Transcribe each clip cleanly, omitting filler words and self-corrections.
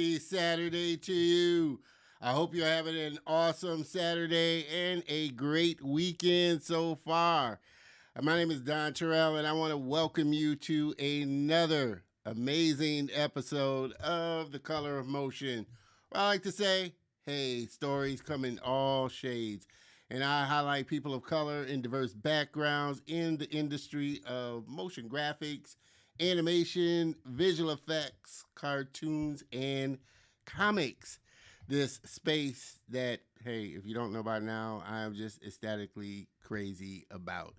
happy Saturday to you. I hope you're having an awesome Saturday and a great weekend so far. My name is Don Terrell, and I want to welcome you to another amazing episode of The Color of Motion. Well, I like to say, hey, stories come in all shades. And I highlight people of color in diverse backgrounds in the industry of motion graphics, animation, visual effects, cartoons, and comics. This space that, hey, if you don't know by now, I'm just ecstatically crazy about.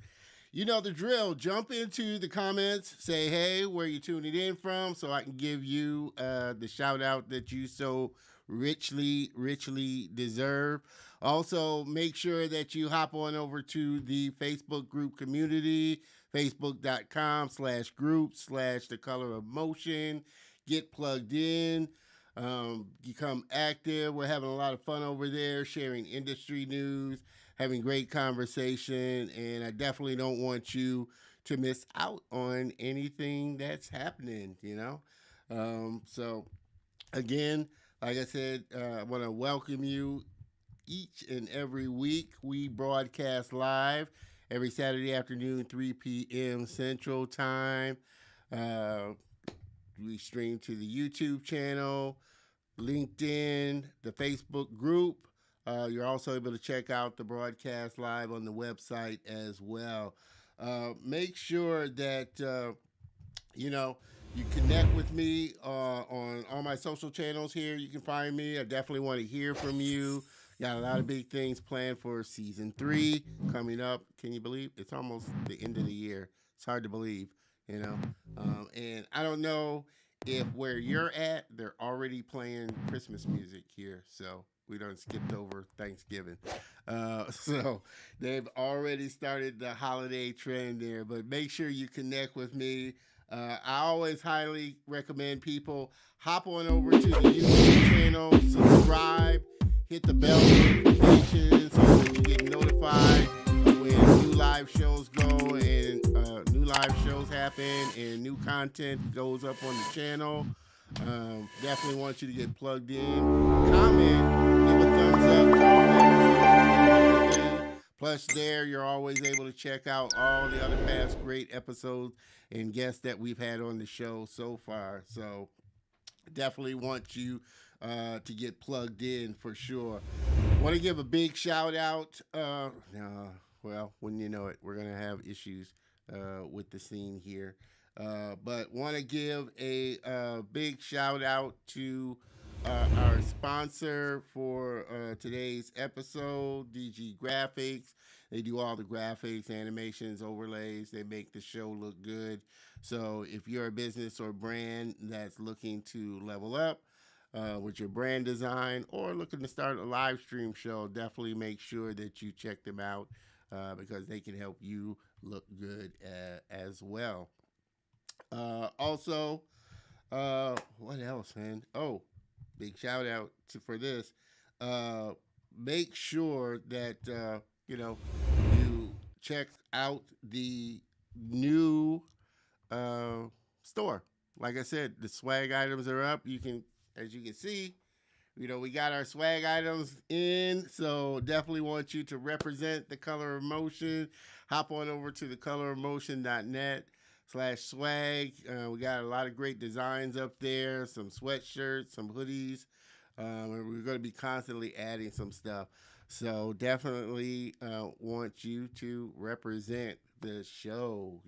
You know the drill. Jump into the comments. Say, hey, where you tuning in from so I can give you the shout out that you so richly deserve. Also, make sure that you hop on over to the Facebook group community, facebook.com/group/the color of motion. Get plugged in, become active. We're having a lot of fun over there, sharing industry news, having great conversation, and I definitely don't want you to miss out on anything that's happening, So, again, like I said, I want to welcome you each and every week. We broadcast live every Saturday afternoon, 3 p.m. Central Time. We stream to the YouTube channel, LinkedIn, the Facebook group. You're also able to check out the broadcast live on the website as well. Make sure that, you connect with me on all my social channels here. You can find me. I definitely want to hear from you. Got a lot of big things planned for season 3 coming up. Can you believe it's almost the end of the year? It's hard to believe, And I don't know if where you're at, they're already playing Christmas music here. So we done skipped over Thanksgiving. So they've already started the holiday trend there. But make sure you connect with me. I always highly recommend people hop on over to the YouTube channel, subscribe, hit the bell notification so that you get notified when new live shows go and new live shows happen and new content goes up on the channel. Definitely want you to get plugged in. Comment, give a thumbs up. Plus, there you're always able to check out all the other past great episodes and guests that we've had on the show so far. So definitely want you to get plugged in for sure. Want to give a big shout out. Well, when you know it, we're going to have issues with the scene here. But want to give a big shout out to our sponsor for today's episode, DG Graphics. They do all the graphics, animations, overlays. They make the show look good. So if you're a business or brand that's looking to level up with your brand design or looking to start a live stream show, definitely make sure that you check them out because they can help you look good as well. Also, what else, man? Oh, big shout out for this. Make sure that you check out the new store. Like I said, the swag items are up. You can, as you can see, we got our swag items in. So definitely want you to represent the Color of Motion. Hop on over to thecolorofmotion.net/swag. We got a lot of great designs up there, some sweatshirts, some hoodies. And we're going to be constantly adding some stuff. So definitely want you to represent the show,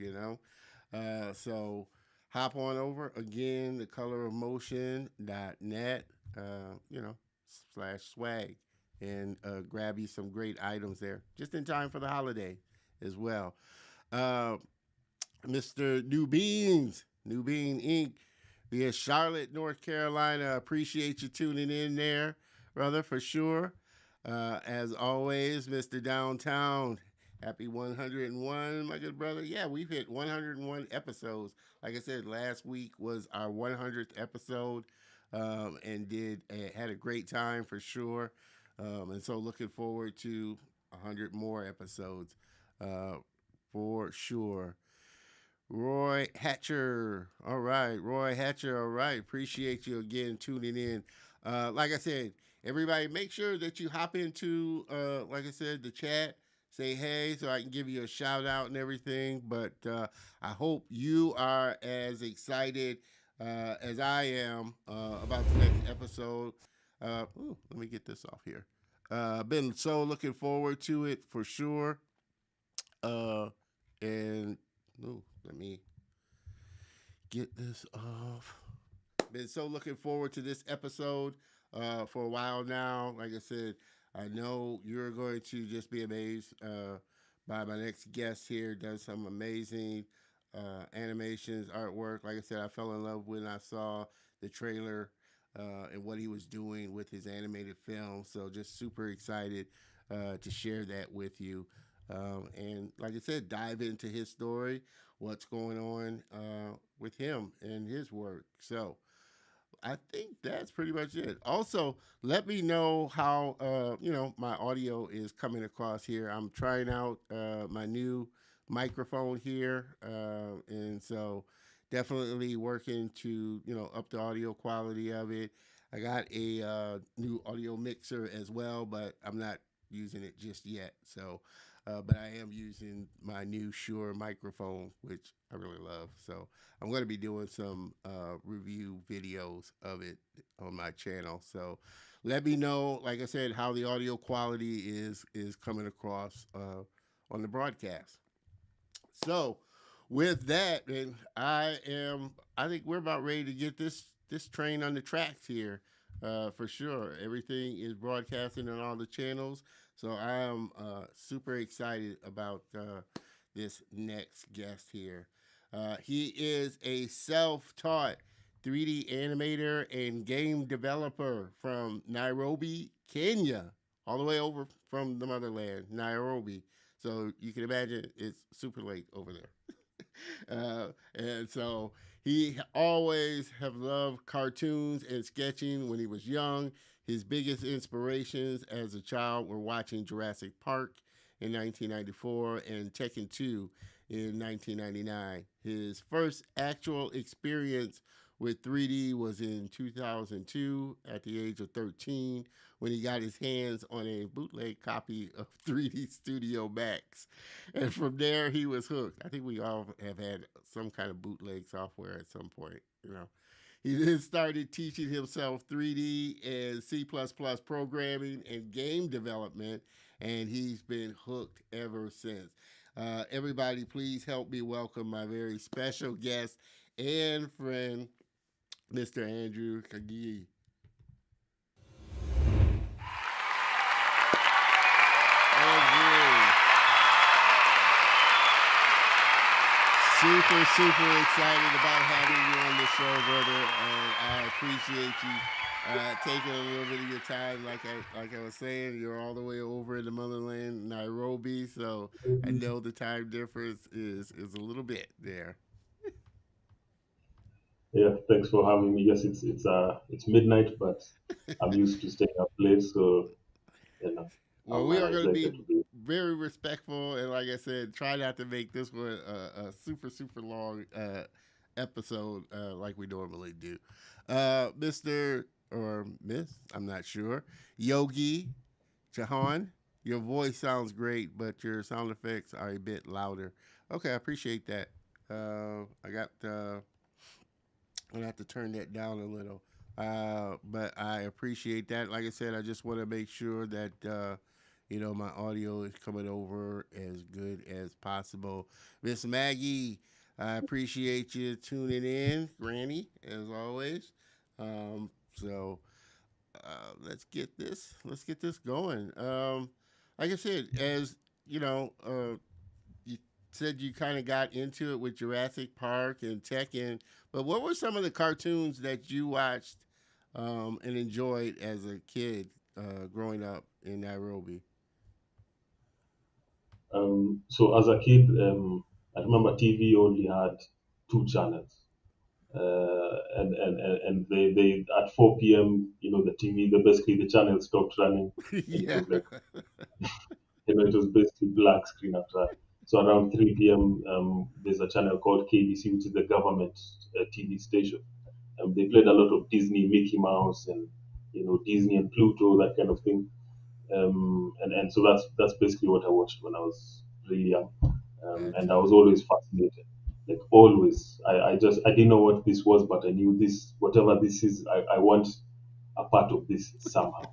So hop on over again, thecolorofmotion.net, /swag, and grab you some great items there, just in time for the holiday as well. Mr. New Bean Inc. via Charlotte, North Carolina. Appreciate you tuning in there, brother, for sure. As always, Mr. Downtown, happy 101, my good brother. Yeah, we've hit 101 episodes. Like I said, last week was our 100th episode, and had a great time for sure. And so looking forward to 100 more episodes for sure. Roy Hatcher. All right, Roy Hatcher. All right, appreciate you again tuning in. Like I said, everybody, make sure that you hop into, like I said, the chat. Say hey, so I can give you a shout out and everything. But I hope you are as excited as I am about the next episode. Let me get this off here. Been so looking forward to it for sure. Uh, and let me get this off. Been so looking forward to this episode for a while now. Like I said, I know you're going to just be amazed by my next guest here. Does some amazing animations, artwork. Like I said, I fell in love when I saw the trailer and what he was doing with his animated film. So just super excited to share that with you. And like I said, dive into his story, what's going on with him and his work. So I think that's pretty much it. Also, let me know how my audio is coming across here. I'm trying out my new microphone here, and so definitely working to up the audio quality of it. I got a new audio mixer as well, but I'm not using it just yet. So, but I am using my new Shure microphone, which I really love. So I'm going to be doing some review videos of it on my channel. So let me know, like I said, how the audio quality is coming across on the broadcast. So with that, and I think we're about ready to get this train on the tracks here for sure. Everything is broadcasting on all the channels. So I am super excited about this next guest here. He is a self-taught 3D animator and game developer from Nairobi, Kenya, all the way over from the motherland, Nairobi. So you can imagine it's super late over there. And so he always have loved cartoons and sketching when he was young. His biggest inspirations as a child were watching Jurassic Park in 1994 and Tekken 2 in 1999. His first actual experience with 3D was in 2002 at the age of 13 when he got his hands on a bootleg copy of 3D Studio Max. And from there, he was hooked. I think we all have had some kind of bootleg software at some point. He then started teaching himself 3D and C++ programming and game development, and he's been hooked ever since. Everybody, please help me welcome my very special guest and friend, Mr. Andrew Kaggia. Andrew, super excited about having you on the show, brother. I appreciate you taking a little bit of your time. Like I was saying, you're all the way over in the motherland, Nairobi. So I know the time difference is a little bit there. Yeah, thanks for having me. Yes, it's midnight, but I'm used to staying up late, so you know Well, I'm we are going to be excited to be. very respectful, and like I said, try not to make this one a super long episode like we normally do. Mister or Miss, I'm not sure. Yogi Jahan, your voice sounds great, but your sound effects are a bit louder. Okay, I appreciate that. I got. I'm gonna have to turn that down a little. But I appreciate that. Like I said, I just want to make sure that my audio is coming over as good as possible. Miss Maggie, I appreciate you tuning in, Granny, as always. So let's get this going. Like I said, as you said you kind of got into it with Jurassic Park and Tekken, but what were some of the cartoons that you watched and enjoyed as a kid growing up in Nairobi? So as a kid, I remember TV only had two channels, and they at 4 p.m. The TV, basically the channel stopped running, and it Yeah. was like it was basically black screen after that. So around 3 p.m., there's a channel called KBC, which is the government TV station. They played a lot of Disney, Mickey Mouse, and Disney and Pluto, that kind of thing. And so that's basically what I watched when I was really young, and I Gotcha. was always fascinated, like always. I didn't know what this was, but I knew this, whatever this is, I want a part of this somehow.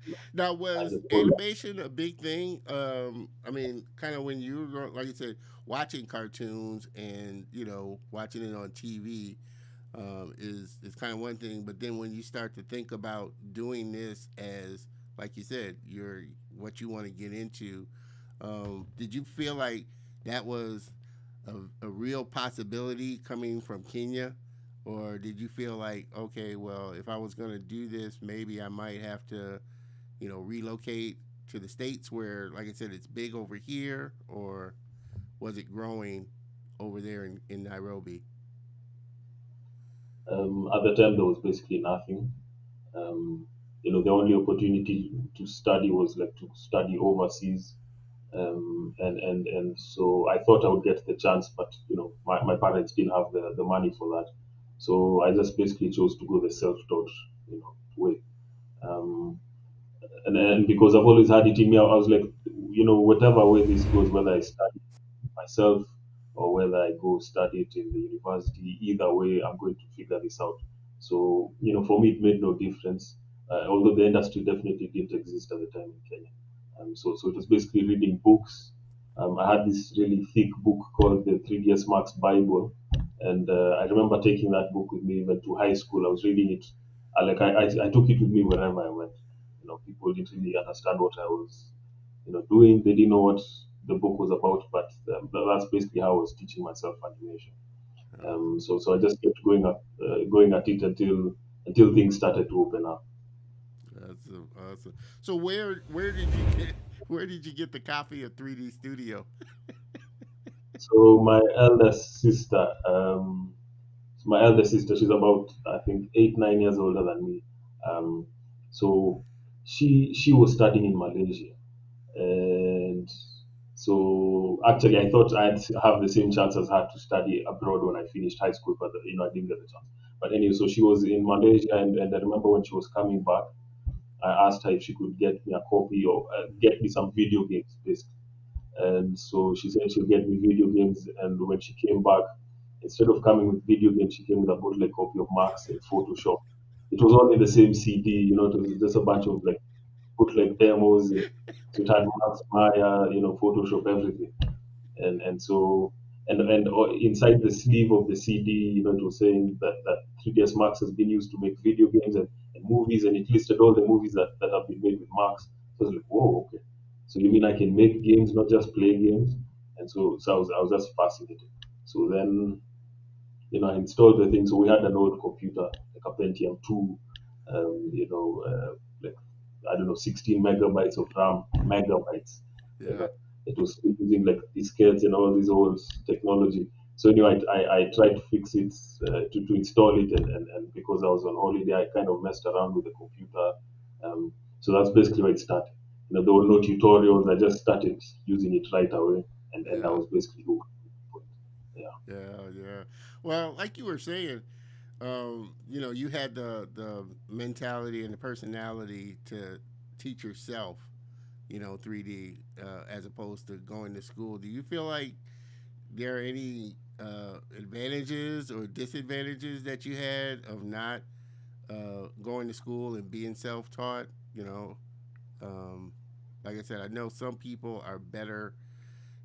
You know, Now, I was just always, animation a big thing? I mean, kind of when you were growing, like you said, watching cartoons and watching it on TV is kind of one thing. But then when you start to think about doing this as, like you said, your what you want to get into, did you feel like that was a real possibility coming from Kenya? Or did you feel like, okay, well, if I was going to do this, maybe I might have to relocate to the states where, like I said, it's big over here, or was it growing over there in Nairobi? at the time there was basically nothing. Um, the only opportunity to study was like to study overseas, and so I thought I would get the chance, but my parents didn't have the money for that, so I just basically chose to go the self-taught way. Um, and because I've always had it in me, I was like, whatever way this goes, whether I study myself or whether I go study it in the university, either way, I'm going to figure this out. So, for me, it made no difference, although the industry definitely didn't exist at the time in Kenya. So it was basically reading books. I had this really thick book called the 3ds Max Bible, and I remember taking that book with me even to high school. I was reading it. I took it with me wherever I went. People didn't really understand what I was doing. They didn't know what the book was about, but that's basically how I was teaching myself animation. Oh, So I just kept going at it until things started to open up. that's awesome. So where did you get where did you get the copy of 3D Studio? So my elder sister, she's about I think 8 9 years older than me. Um, so she was studying in Malaysia, and so actually I thought I'd have the same chance as her to study abroad when I finished high school, but I didn't get the chance. But anyway, so she was in Malaysia, and I remember when she was coming back, I asked her if she could get me a copy or get me some video games, basically. And so she said she'll get me video games. And when she came back, instead of coming with video games, she came with a bootleg copy of Max and Photoshop. It was all in the same CD, it was just a bunch of like bootleg demos. So it had Max, Maya, Photoshop, everything. And inside the sleeve of the CD, it was saying that 3ds Max has been used to make video games and movies, and it listed all the movies that have been made with Max. So I was like, whoa, okay. So you mean I can make games, not just play games? And so I was just fascinated. So then I installed the thing. So we had an old computer, like a Pentium 2, like, I don't know, 16 megabytes of RAM, megabytes. You Yeah. know, it was still using like diskettes and all this old technology. So anyway, I tried to fix it, to install it, and because I was on holiday, I kind of messed around with the computer. So that's basically where it started. There were no tutorials. I just started using it right away, and I Yeah. was basically hooked. Yeah. Yeah. Yeah. Well, like you were saying, you had the mentality and the personality to teach yourself, 3D as opposed to going to school. Do you feel like there are any advantages or disadvantages that you had of not going to school and being self-taught? Um, like I said, I know some people are better.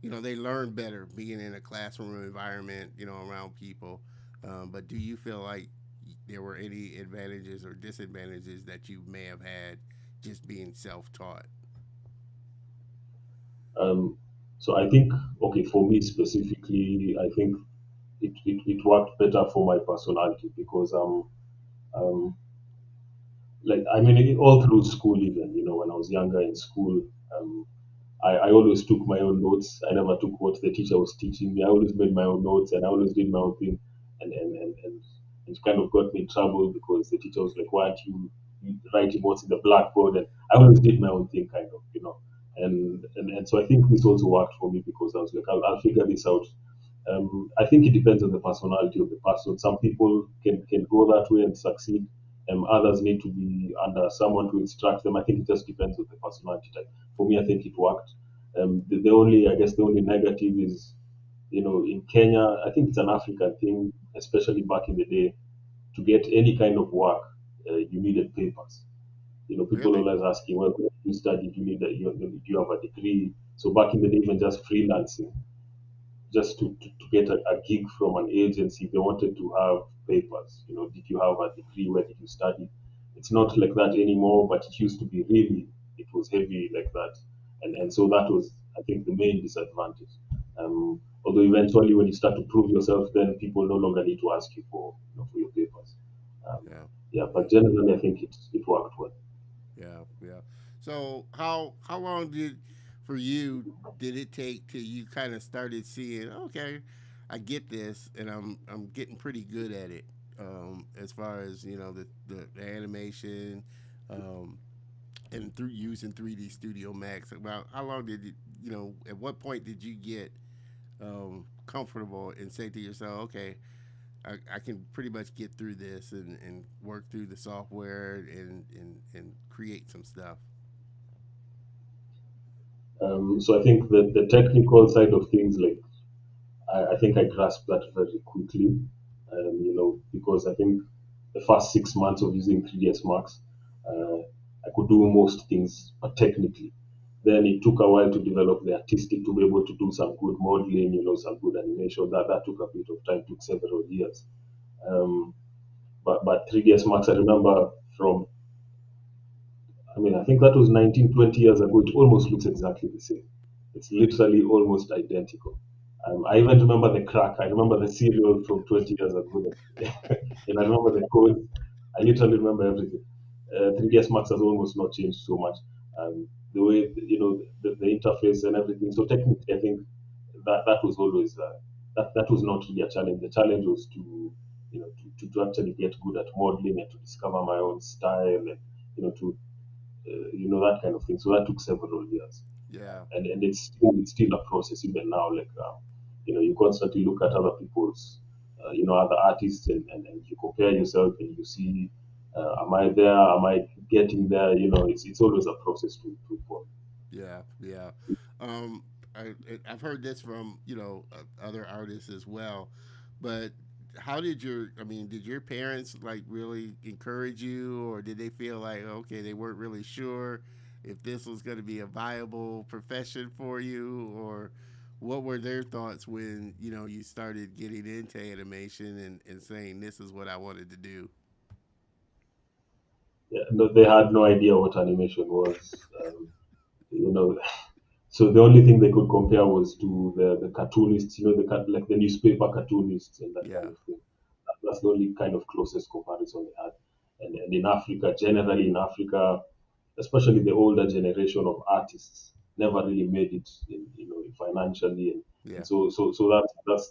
They learn better being in a classroom environment. Around people. But do you feel like there were any advantages or disadvantages that you may have had just being self-taught? Um, so I think, okay, for me specifically, I think it worked better for my personality because um, like I mean, all through school, even when I was younger in school, um, I always took my own notes. I never took what the teacher was teaching me. I always made my own notes and I always did my own thing, and it kind of got me in trouble because the teacher was like, "Why aren't you writing what's in the blackboard?" And I always did my own thing, kind of. And so I think this also worked for me because I was like, I'll figure this out. I think it depends on the personality of the person. Some people can go that way and succeed. Others need to be under someone to instruct them. I think it just depends on the personality type. For me, I think it worked. The only, I guess, the only negative is, in Kenya, I think it's an African thing, especially back in the day, to get any kind of work, you needed papers. People Really? always asking, well, you studied, do you have a degree? So back in the day, even just freelancing, just to get a gig from an agency, they wanted to have papers. Did you have a degree? Where did you study? It's not like that anymore, but it used to be really, it was heavy like that. And Yeah. so that was, I think, the main disadvantage. Although eventually, when you start to prove yourself, then people no longer need to ask you for your papers. Um, Yeah. yeah, Yeah. but generally, I think it worked well. Yeah. Yeah. So how long did for you did it take till you kind of started seeing, okay, I get this and I'm getting pretty good at it, as far as the animation, um, and through using 3D Studio Max. About how long did at what point did you get comfortable and say to yourself, okay, I can pretty much get through this and work through the software and create some stuff. So I think that the technical side of things, like I think I grasped that very quickly, because I think the first 6 months of using 3ds Max, I could do most things, but technically. Then it took a while to develop the artistic to be able to do some good modeling, some good animation. That took a bit of time, took several years. Um, but 3ds Max, I remember from, I think that was 19, 20 years ago. It almost looks exactly the same. It's literally almost identical. I even remember the crack. I remember the serial from 20 years ago. And I remember the code. I literally remember everything. 3ds Max has almost not changed so much. The way, the interface and everything. So technically, I think that was always, that was not really a challenge. The challenge was to actually get good at modeling and to discover my own style and, to that kind of thing. So that took several years, Yeah. and it's still a process even now. Like you constantly look at other people's, other artists, and you compare yourself and you see, am I there? Am I getting there? It's always a process to improve. Yeah. Yeah. Um, I've heard this from other artists as well, but how did did your parents like really encourage you, or did they feel like, okay, they weren't really sure if this was going to be a viable profession for you, or what were their thoughts when you started getting into animation and saying this is what I wanted to do? Yeah, no, they had no idea what animation was. You know, So the only thing they could compare was to the cartoonists, like the newspaper cartoonists and that kind Yeah. of thing. That's the only kind of closest comparison they had. And in Africa, generally in Africa, especially the older generation of artists, never really made it financially, and Yeah. so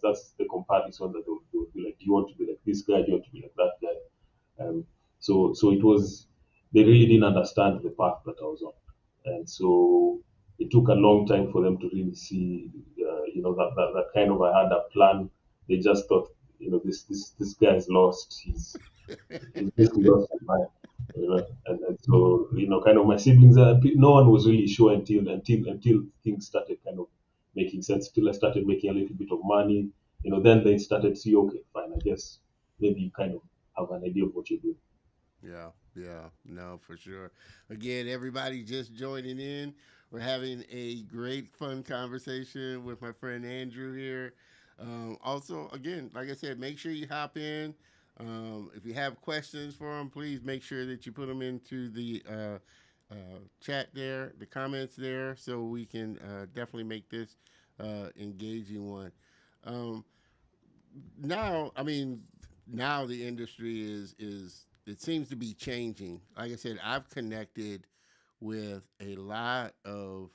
that's the comparison that they would be like, do you want to be like this guy? Do you want to be like that guy? So it was, they really didn't understand the path that I was on, and so it took a long time for them to really see, that kind of, I had a plan. They just thought, this guy's lost. He's basically lost his mind. And so, kind of my siblings, no one was really sure until things started kind of making sense. Till I started making a little bit of money, then they started to see, okay, fine, I guess maybe you kind of have an idea of what you're doing. Yeah, yeah, no, for sure. Again, everybody just joining in. We're having a great, fun conversation with my friend Andrew here. Also, again, like I said, make sure you hop in. If you have questions for him, please make sure that you put them into the chat there, the comments there, so we can definitely make this engaging one. Um, now, now the industry is it seems to be changing. Like I said, I've connected with a lot of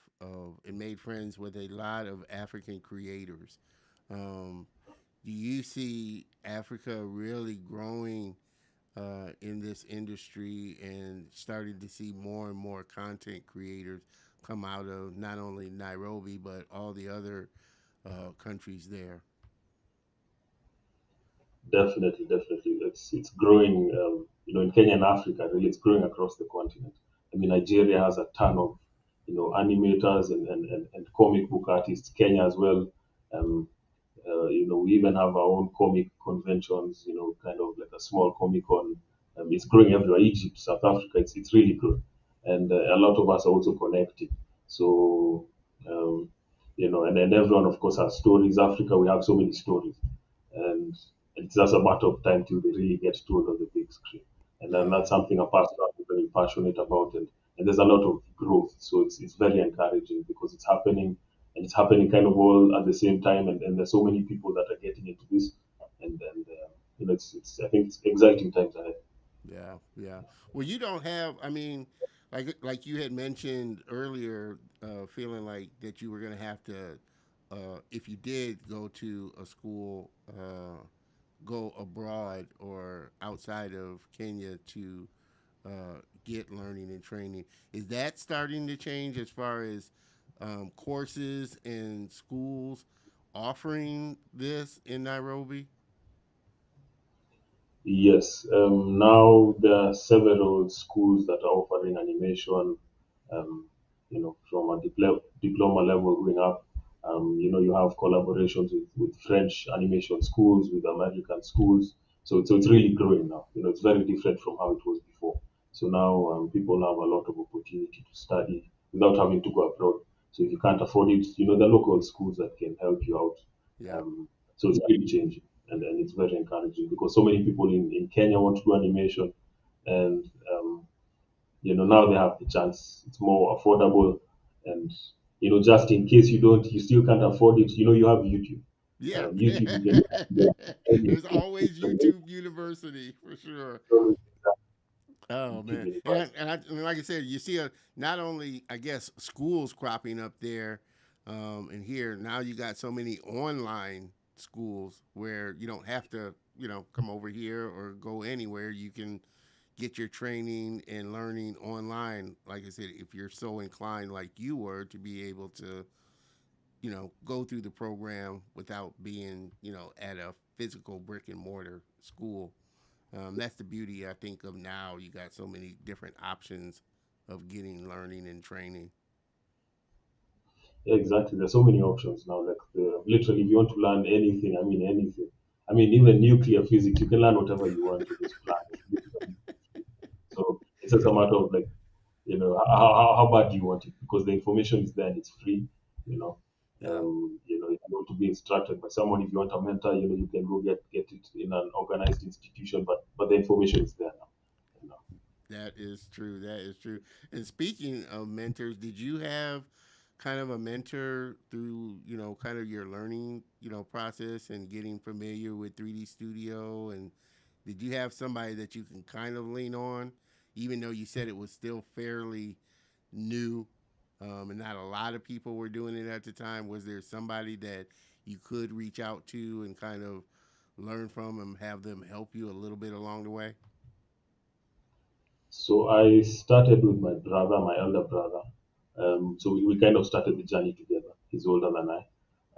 and made friends with a lot of African creators. Um, do you see Africa really growing in this industry and starting to see more and more content creators come out of not only Nairobi but all the other countries there. Definitely, definitely. It's growing. In Kenya and Africa, really, it's growing across the continent. I mean, Nigeria has a ton of animators and comic book artists. Kenya as well. Um, we even have our own comic conventions. Kind of like a small comic con. It's growing everywhere. Egypt, South Africa. It's really good, and a lot of us are also connected. So and then everyone, of course, has stories. Africa, we have so many stories, and it's just a matter of time till they really get told on the big screen. And then Yeah, that's something a pastor is very passionate about, and there's a lot of growth. So it's very encouraging because it's happening, and it's happening kind of all at the same time, and there's so many people that are getting into this, and it's I think it's exciting times ahead. yeah, yeah. Well, you don't have. I mean, like you had mentioned earlier, feeling like that you were going to have to, if you did go to a school, go abroad or outside of Kenya to get learning and training. Is that starting to change as far as courses and schools offering this in Nairobi? Yes, now there are several schools that are offering animation, from a diploma level going up. You have collaborations with French animation schools, with American schools. So it's really growing now. It's very different from how it was before. So now people have a lot of opportunity to study without having to go abroad. So if you can't afford it, the local schools that can help you out. Yeah. Um, so it's really changing, and it's very encouraging because so many people in Kenya want to do animation, and now they have the chance. It's more affordable, and just in case you still can't afford it, you have YouTube. Yeah. YouTube, you can learn There's anything. always YouTube University for sure. Oh YouTube man, and University. and like I said, you see not only I guess schools cropping up there, and here now you got so many online schools where you don't have to come over here or go anywhere. You can get your training and learning online. Like I said, if you're so inclined, like you were, to be able to go through the program without being at a physical brick and mortar school. That's the beauty, I think, of now. You got so many different options of getting learning and training. Yeah, exactly. There's so many options now. Like literally, if you want to learn anything, I mean anything. I mean even nuclear physics, you can learn whatever you want to this planet. So it's just a matter of like, how bad do you want it? Because the information is there and it's free. You know, Yeah, if you want to be instructed by someone, if you want a mentor, you can go get it in an organized institution. But the information is there now. You know. that is true. That is true. And speaking of mentors, did you have kind of a mentor through kind of your learning process and getting familiar with 3D Studio? And did you have somebody that you can kind of lean on, even though you said it was still fairly new, and not a lot of people were doing it at the time? Was there somebody that you could reach out to and kind of learn from and have them help you a little bit along the way? So I started with my brother, my elder brother. So we kind of started the journey together. He's older than I.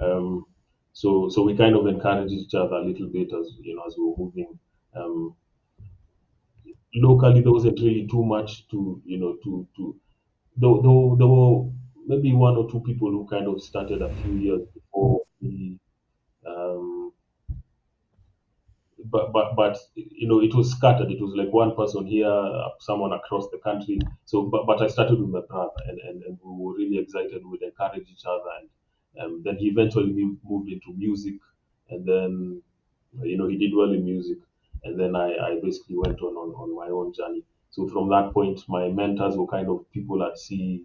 Um, so we kind of encouraged each other a little bit as we were moving. Um, Locally, there wasn't really too much to though there were maybe one or two people who kind of started a few years before me. Um, but it was scattered. It was like one person here, someone across the country. So but I started with my brother, and we were really excited. We'd encourage each other, and then he eventually moved into music, and then he did well in music, and then I basically went on my own journey. So from that point, my mentors were kind of people I'd see,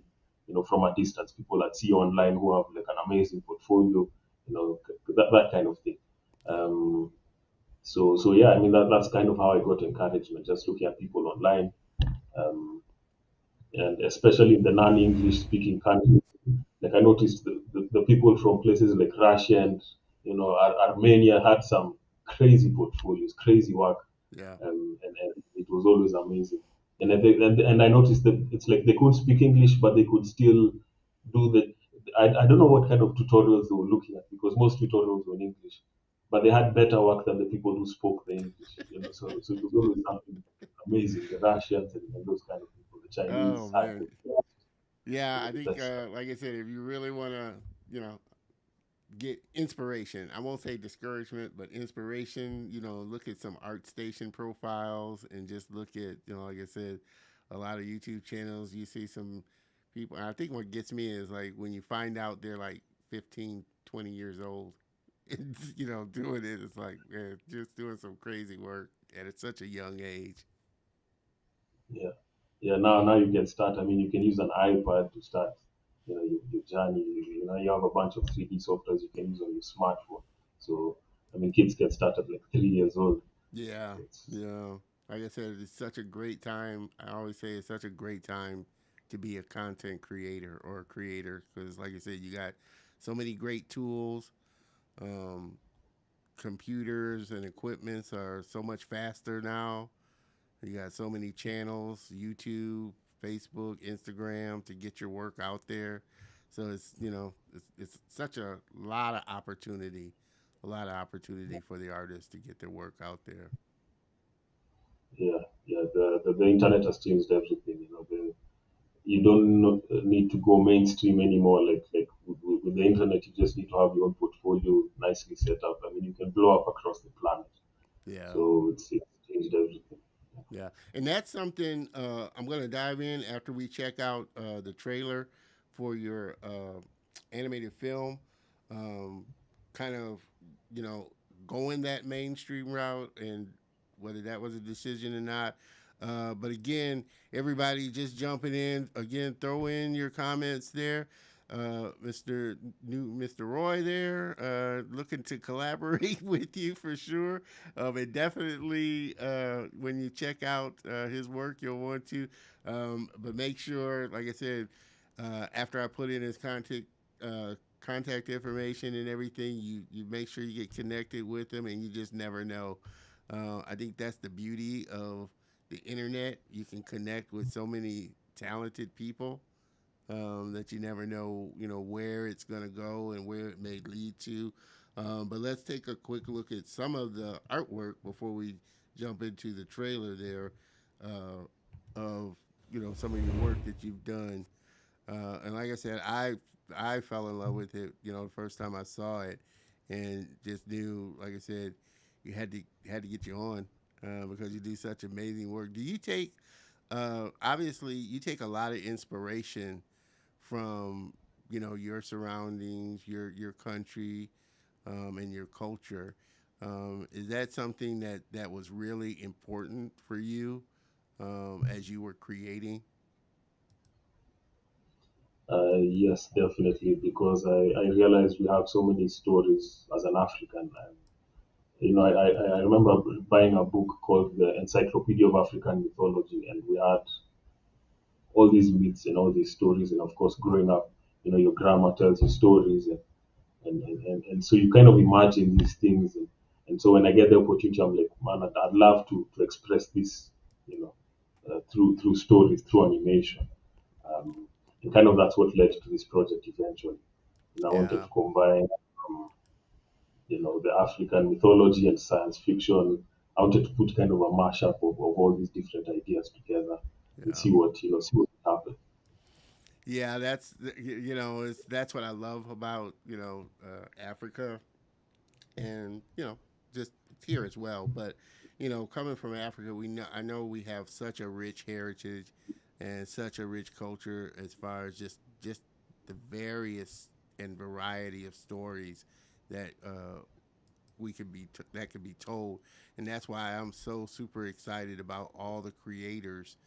from a distance, people I'd see online who have like an amazing portfolio, that kind of thing. Yeah. Um, so yeah, I mean that's kind of how I got encouragement, just looking at people online, um, and especially in the non-English speaking countries. Like I noticed the people from places like Russia and Armenia had some crazy portfolios, crazy work, Yeah. and it was always amazing. And I noticed that it's like they could speak English, but they could still do the. I don't know what kind of tutorials they were looking at because most tutorials were in English, but they had better work than the people who spoke the English. So it was always something amazing. The Russians and those kind of people, the Oh Chinese had man, yeah. I the think, best. like I said, if you really want to, get inspiration. I won't say discouragement, but inspiration. Look at some art station profiles and just look at, like I said, a lot of YouTube channels. You see some people. And I think what gets me is like when you find out they're like 15, 20 years old, and, doing it. It's like, man, just doing some crazy work at such a young age. Yeah, yeah. Now you can start. I mean, you can use an iPad to start. Your journey. You have a bunch of 3D softwares you can use on your smartphone. So I mean, kids can start at like 3 years old. Yeah, It's yeah. Like I said, it's such a great time. I always say it's such a great time to be a content creator or a creator because, like I said, you got so many great tools. Um, Computers and equipments are so much faster now. You got so many channels: YouTube, Facebook, Instagram to get your work out there. So it's such a lot of opportunity, for the artists to get their work out there. yeah, yeah. The internet has changed everything. You don't need to go mainstream anymore. Like with the internet, you just need to have your own portfolio nicely set up. I mean, you can blow up across the planet. Yeah. So it's changed everything. Yeah, and that's something I'm going to dive in after we check out the trailer for your animated film. Um, kind of, you know, going that mainstream route and whether that was a decision or not. But again, everybody just jumping in. Again, throw in your comments there. Mr. Roy there, looking to collaborate with you for sure. And definitely, when you check out his work, you'll want to. But make sure, like I said, after I put in his contact information and everything, you make sure you get connected with him, and you just never know. I think that's the beauty of the internet. You can connect with so many talented people that you never know, where it's going to go and where it may lead to. But let's take a quick look at some of the artwork before we jump into the trailer there of some of your work that you've done. And like I said, I fell in love with it. The first time I saw it, and just knew, like I said, you had to get you on because you do such amazing work. Do you take obviously you take a lot of inspiration from your surroundings, your country, and your culture. Is that something that was really important for you as you were creating? Yes, definitely, because I realized we have so many stories as an African. And, I remember buying a book called the Encyclopedia of African Mythology, and we had all these myths and all these stories. And of course, growing up, your grandma tells you stories, and so you kind of imagine these things. And so when I get the opportunity, I'm like, man, I'd love to express this, you know, through stories, through animation. Um, and kind of that's what led to this project eventually. And I wanted Yeah, to combine, um, the African mythology and science fiction. I wanted to put kind of a mashup of all these different ideas together and yeah, see what would happen. yeah. That's what I love about Africa, and just here as well. But coming from Africa, I know we have such a rich heritage and such a rich culture as far as just the various and variety of stories that that could be told, and that's why I'm so super excited about all the creators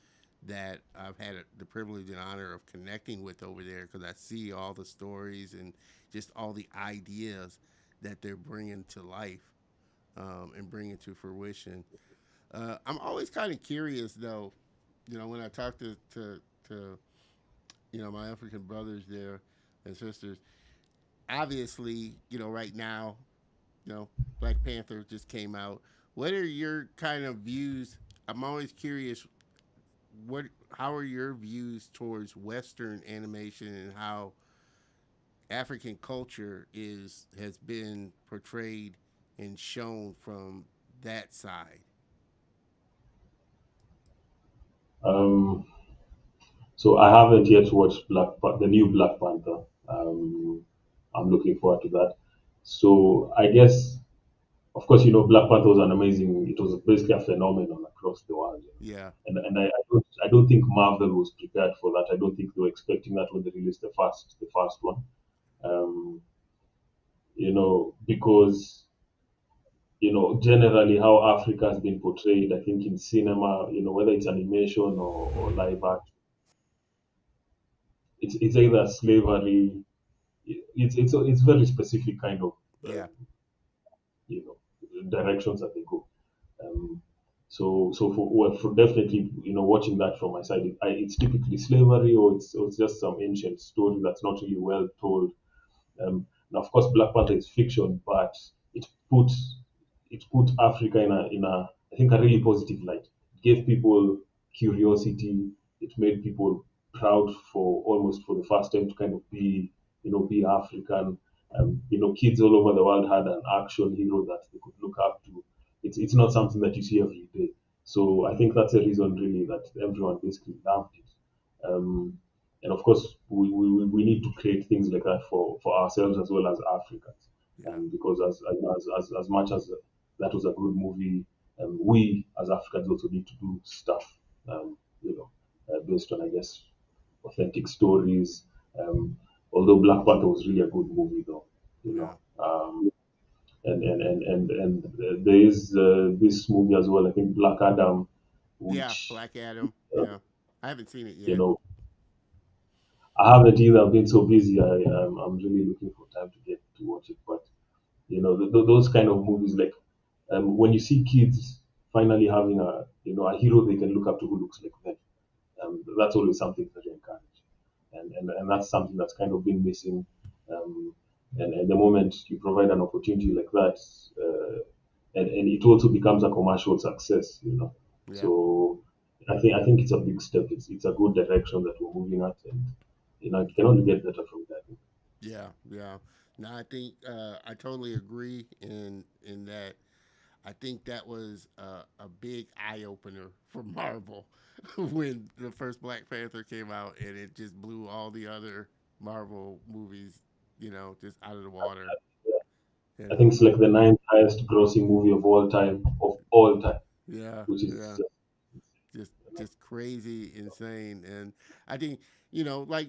that I've had the privilege and honor of connecting with over there because I see all the stories and just all the ideas that they're bringing to life and bringing to fruition. I'm always kind of curious though, when I talk to my African brothers there and sisters. Obviously, right now, you know, Black Panther just came out. What are your kind of views? I'm always curious. What? How are your views towards Western animation, and how? African culture is has been portrayed and shown from that side. Um, so I haven't yet watched the new Black Panther. I'm looking forward to that. So I guess, of course, Black Panther was an amazing. It was basically a phenomenon across the world. Yeah, And I don't think Marvel was prepared for that. I don't think they were expecting that when they released the first one. Um, because generally how Africa has been portrayed, I think in cinema, whether it's animation or live action, it's either slavery. It's very specific kind of yeah, you know directions that they go. Um, so for definitely watching that from my side, it's typically slavery, or it's just some ancient story that's not really well told. Now, of course, Black Panther is fiction, but it put it put Africa in a I think a really positive light. It gave people curiosity. It made people proud for almost for the first time to kind of be African. Kids all over the world had an action hero that they could look up to. It's not something that you see every day. So I think that's the reason really that everyone basically loved it. Um, and of course, we need to create things like that for ourselves as well as Africans. yeah, Because as much as that was a good movie, we as Africans also need to do stuff, based on, I guess, authentic stories. Um, although Black Panther was really a good movie, though, you yeah, know. And there is this movie as well, I think Black Adam, yeah. which, Black Adam. uh, Yeah, I haven't seen it you yet. know, I haven't either. I've been so busy. I'm really looking for time to get to watch it. But those kind of movies, like when you see kids finally having a hero they can look up to who looks like them, that's always something very encouraging, and that's something that's kind of been missing. Um, and the moment you provide an opportunity like that, and it also becomes a commercial success. Yeah, So I think it's a big step. It's a good direction that we're moving at, and it can only get better from there. yeah, yeah. No, I think I totally agree in that. I think that was a big eye opener for Marvel when the first Black Panther came out, and it just blew all the other Marvel movies, just out of the water. You I think know, it's like the ninth highest grossing movie of all time, yeah, which is yeah, just crazy, insane, and I think like,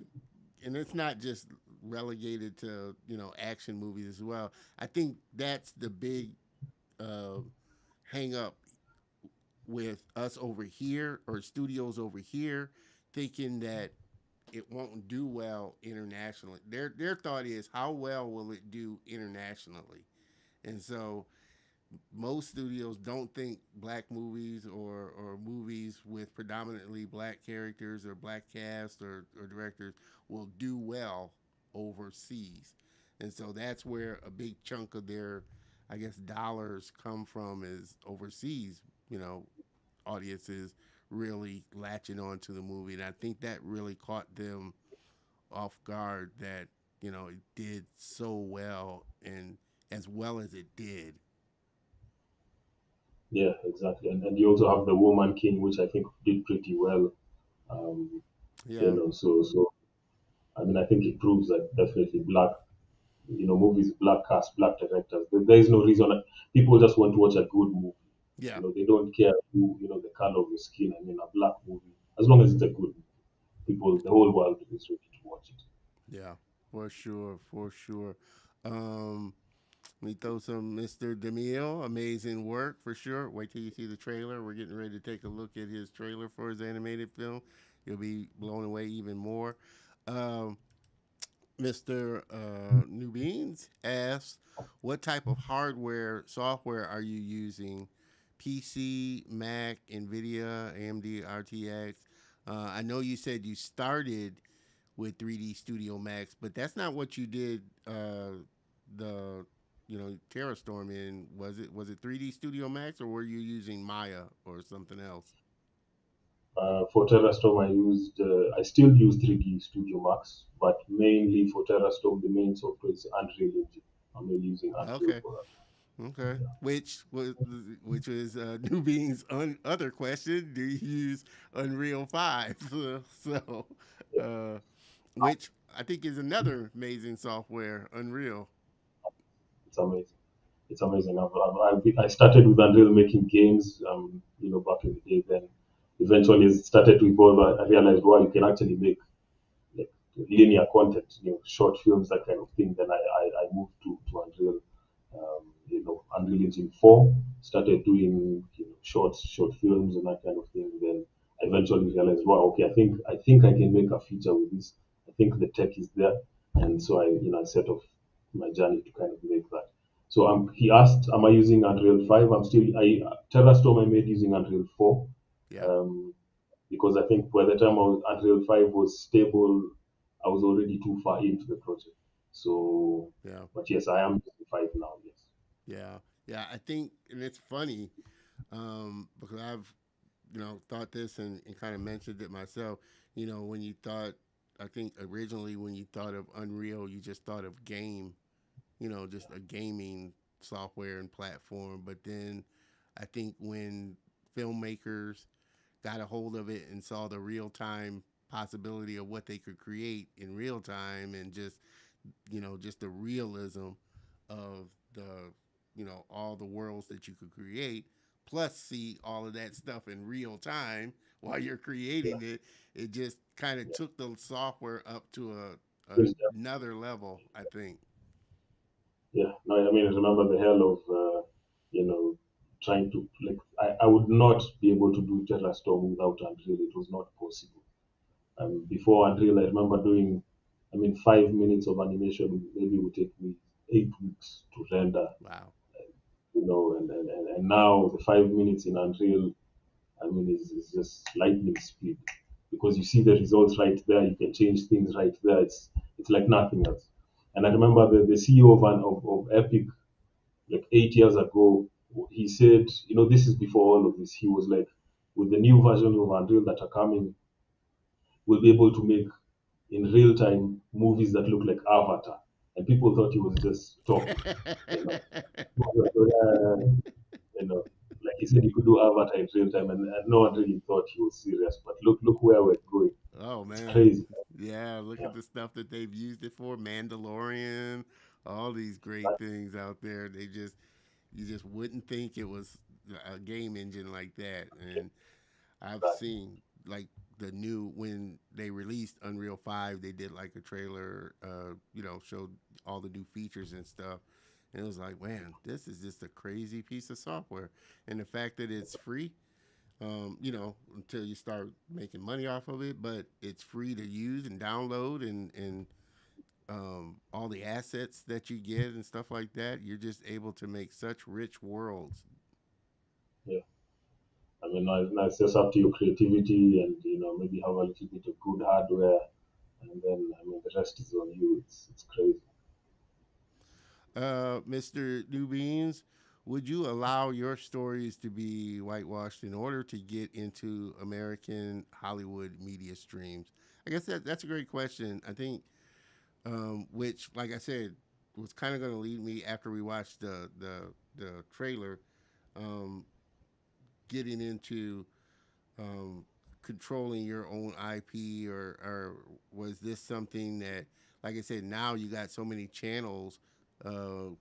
and it's not just relegated to action movies as well. I think that's the big uh, hang up with us over here or studios over here thinking that it won't do well internationally. Their thought is how well will it do internationally? And so most studios don't think black movies or movies with predominantly black characters or black cast or directors will do well overseas. And so that's where a big chunk of their, I guess, dollars come from is overseas, you know, audiences really latching on to the movie. And I think that really caught them off guard that, it did so well and as well as it did. yeah, exactly. And you also have the Woman King, which I think did pretty well. Um, Yeah. so I mean, I think it proves that definitely movies, black cast, black directors. There is no reason people just want to watch a good movie. Yeah. They don't care the color of your skin. I mean, a black movie, as long as it's a good movie, the whole world is ready to watch it. Yeah. For sure. For sure. Um, Let me throw some Mr. DeMille. Amazing work for sure. Wait till you see the trailer. We're getting ready to take a look at his trailer for his animated film. You'll be blown away even more. Um, Mr. New Beans asks, what type of hardware, software are you using? PC, Mac, NVIDIA, AMD, RTX? I know you said you started with 3D Studio Max, but that's not what you did the Terrastorm in. Was it 3D Studio Max or were you using Maya or something else? For Terrastorm, I still use 3D Studio Max, but mainly for Terrastorm, the main software is Unreal Engine. I'm mainly using Unreal Okay. for that. Okay. Yeah. Which was New Being's other question. Do you use Unreal 5? So, uh, which I think is another amazing software, Unreal. It's amazing. It's amazing. I started with Unreal making games, back in the day. Then eventually it started to evolve. I realized, wow, you can actually make like linear content, short films, that kind of thing. Then I moved to Unreal, Unreal Engine 4, started doing short films and that kind of thing. Then I eventually realized, wow, okay, I think I can make a feature with this. I think the tech is there, and so I set off my journey to kind of make that. So he asked, am I using Unreal 5? Terrastorm I made using Unreal 4. Yeah. Um, because I think by the time Unreal 5 was stable, I was already too far into the project. So, Yeah. but yes, I am 5 now. Yes. Yeah. Yeah. I think, and it's funny because I've thought this and kind of mentioned it myself. When you thought, I think originally when you thought of Unreal, you just thought of game, just a gaming software and platform. But then I think when filmmakers got a hold of it and saw the real time possibility of what they could create in real time and just the realism of the all the worlds that you could create, plus see all of that stuff in real time while you're Yeah. creating it. It just kind of Yeah. took the software up to Yes, another level, I think. yeah. No, I mean, I remember the hell of, trying to, like, I would not be able to do Terrastorm without Unreal. It was not possible. Before Unreal, I remember doing, 5 minutes of animation maybe would take me 8 weeks to render, Wow. and now the 5 minutes in Unreal, is just lightning speed because you see the results right there. You can change things right there. It's like nothing else. And I remember the CEO of Epic, like 8 years ago, he said, this is before all of this. He was like, with the new versions of Unreal that are coming, we'll be able to make in real time movies that look like Avatar. And people thought he was just talking, you know. You know, like he said, he could do Avatar in real time, and no one really thought he was serious. But look where we're going. Oh It's man. crazy. Yeah, look Yeah, at the stuff that they've used it for. Mandalorian, all these great things out there. You just wouldn't think it was a game engine like that. And I've exactly. seen like the new when they released Unreal 5, they did like a trailer, showed all the new features and stuff. And it was like, man, this is just a crazy piece of software. And the fact that it's free, until you start making money off of it, but it's free to use and download and all the assets that you get and stuff like that. You're just able to make such rich worlds. Yeah. Now it's just up to your creativity and maybe have a little bit of good hardware, and then the rest is on you. It's crazy. Mr. New Beans, would you allow your stories to be whitewashed in order to get into American Hollywood media streams? I guess that's a great question. I think, which, like I said, was kind of going to lead me after we watched the trailer, um, getting into controlling your own IP, or was this something that, like I said, now you got so many channels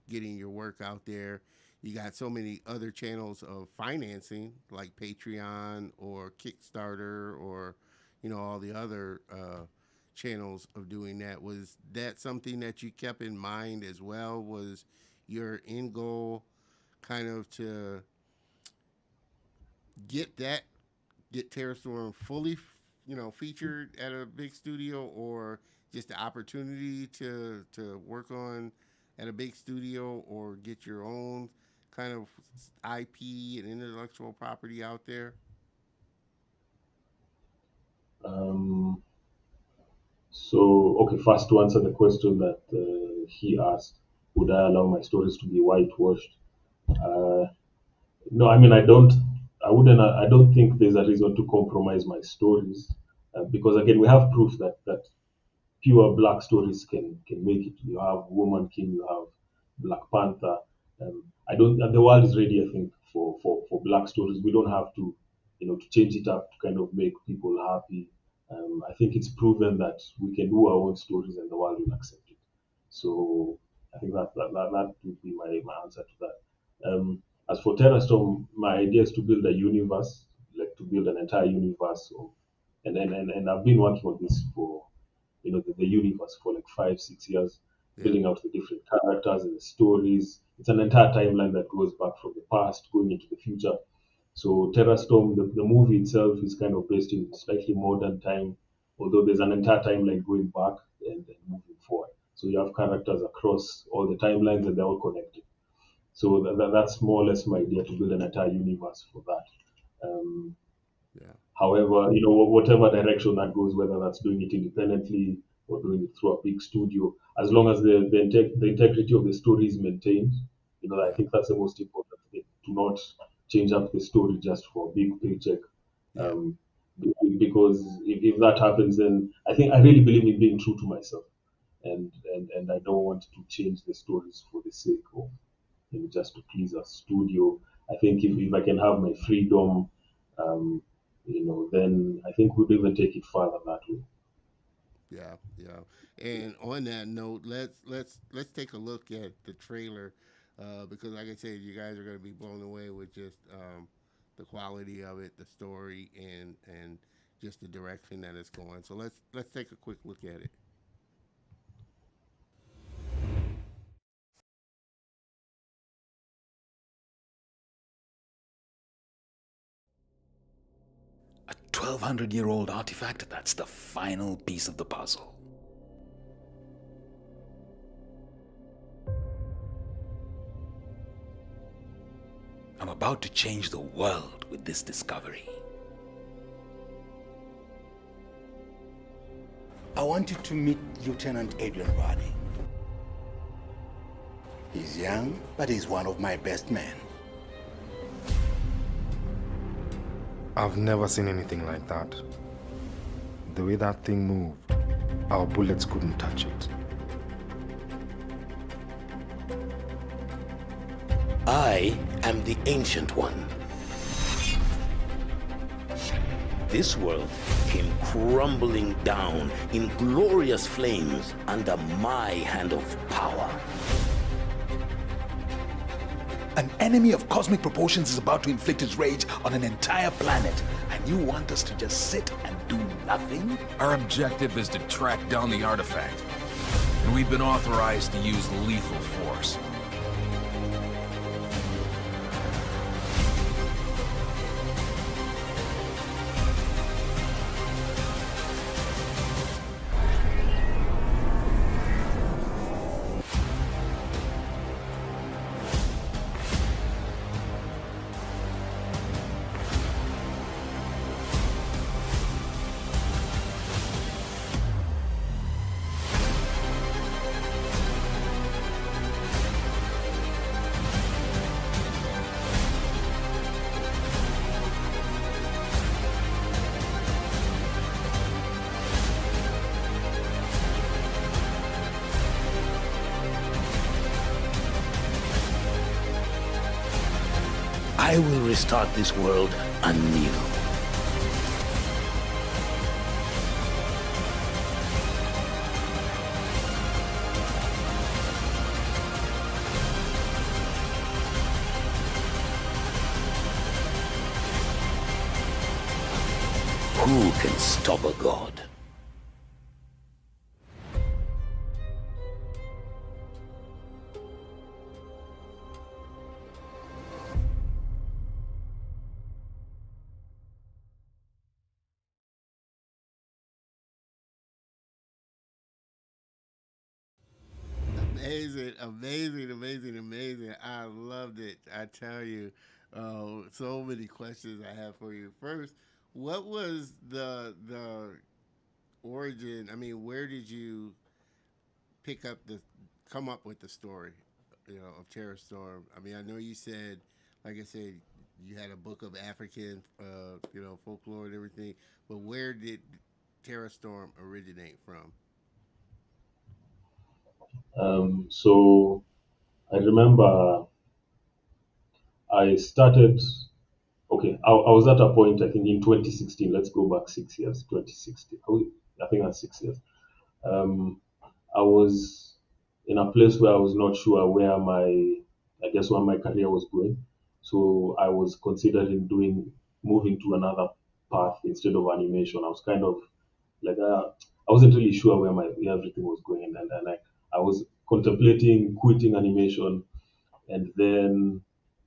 getting your work out there. You got so many other channels of financing like Patreon or Kickstarter or all the other channels of doing that. Was that something that you kept in mind as well? Was your end goal kind of to get that get Terrastorm fully, featured at a big studio, or just the opportunity to work on at a big studio, or get your own kind of IP and intellectual property out there? Um, so, okay, first to answer the question that he asked, would I allow my stories to be whitewashed? Uh, no, I don't. I don't think there's a reason to compromise my stories, because again, we have proof that pure black stories can make it. You have Woman King, you have Black Panther. I don't. And the world is ready, I think, for black stories. We don't have to, to change it up to kind of make people happy. I think it's proven that we can do our own stories and the world will accept it. So I think that would be my answer to that. As for Terrastorm, my idea is to build a universe, like to build an entire universe of, and I've been working on this for the universe for like 5 6 years, Yeah, building out the different characters and the stories. It's an entire timeline that goes back from the past going into the future. So Terrastorm, the movie itself is kind of based in slightly modern time, although there's an entire timeline going back and then moving forward. So you have characters across all the timelines and they're all connected. So that's more or less my idea, to build an entire universe for that. Um, yeah, However, whatever direction that goes, whether that's doing it independently or doing it through a big studio, as long as the integrity of the story is maintained, I yeah, think that's the most important thing. To not change up the story just for a big paycheck. yeah, Um, because if that happens, then I really believe in being true to myself, and I don't want to change the stories for the sake of just to please a studio. I think if I can have my freedom, um, then I think we'd even take it further that way. yeah, yeah. And on that note, let's take a look at the trailer, because like I said, you guys are going to be blown away with just the quality of it, the story, and just the direction that it's going. So let's take a quick look at it. A 1,200-year-old artifact, that's the final piece of the puzzle. I'm about to change the world with this discovery. I want you to meet Lieutenant Adrian Roddy. He's young, but he's one of my best men. I've never seen anything like that. The way that thing moved, our bullets couldn't touch it. I am the Ancient One. This world came crumbling down in glorious flames under my hand of power. An enemy of cosmic proportions is about to inflict his rage on an entire planet, and you want us to just sit and do nothing? Our objective is to track down the artifact, and we've been authorized to use lethal force. I will restart this world anew. Who can stop a god? Amazing, amazing, amazing, amazing. I loved it. I tell you, so many questions I have for you. First, what was the origin? I mean, where did you pick up the come up with the story, of Terror Storm? I mean, I know you said, like I said, you had a book of African, folklore and everything. But where did Terra Storm originate from? So I remember I started. Okay, I was at a point, I think in 2016. Let's go back 6 years. 2016. I think that's 6 years. Um, I was in a place where I was not sure I guess, where my career was going. So I was considering moving to another path instead of animation. I was kind of like, I wasn't really sure where everything was going, and I was contemplating quitting animation, and then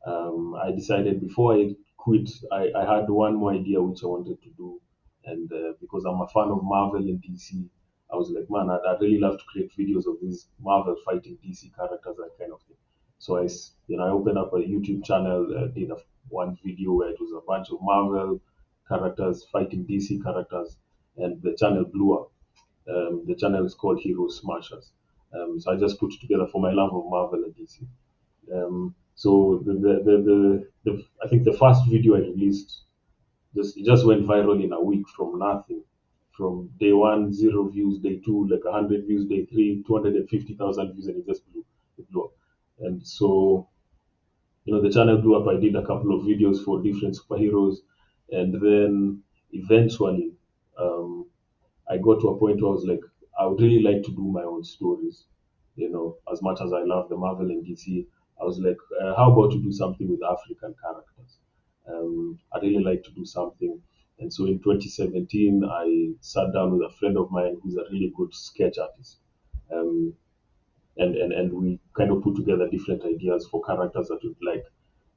I decided before I quit, I had one more idea which I wanted to do, and because I'm a fan of Marvel and DC, I was like, man, I'd really love to create videos of these Marvel fighting DC characters, that kind of thing. So I opened up a YouTube channel, did one video where it was a bunch of Marvel characters fighting DC characters, and the channel blew up. The channel is called Hero Smashers. So I just put it together for my love of Marvel and DC. So I think the first video I released it just went viral in a week from nothing. From day one, 0 views, day two, like 100 views, day three, 250,000 views, and it blew up. And so, the channel blew up. I did a couple of videos for different superheroes, and then eventually, um, I got to a point where I was like, I would really like to do my own stories. As much as I love the Marvel and DC, I was like, how about to do something with African characters? I really like to do something. And so in 2017, I sat down with a friend of mine who's a really good sketch artist. Um, and we kind of put together different ideas for characters that we'd like.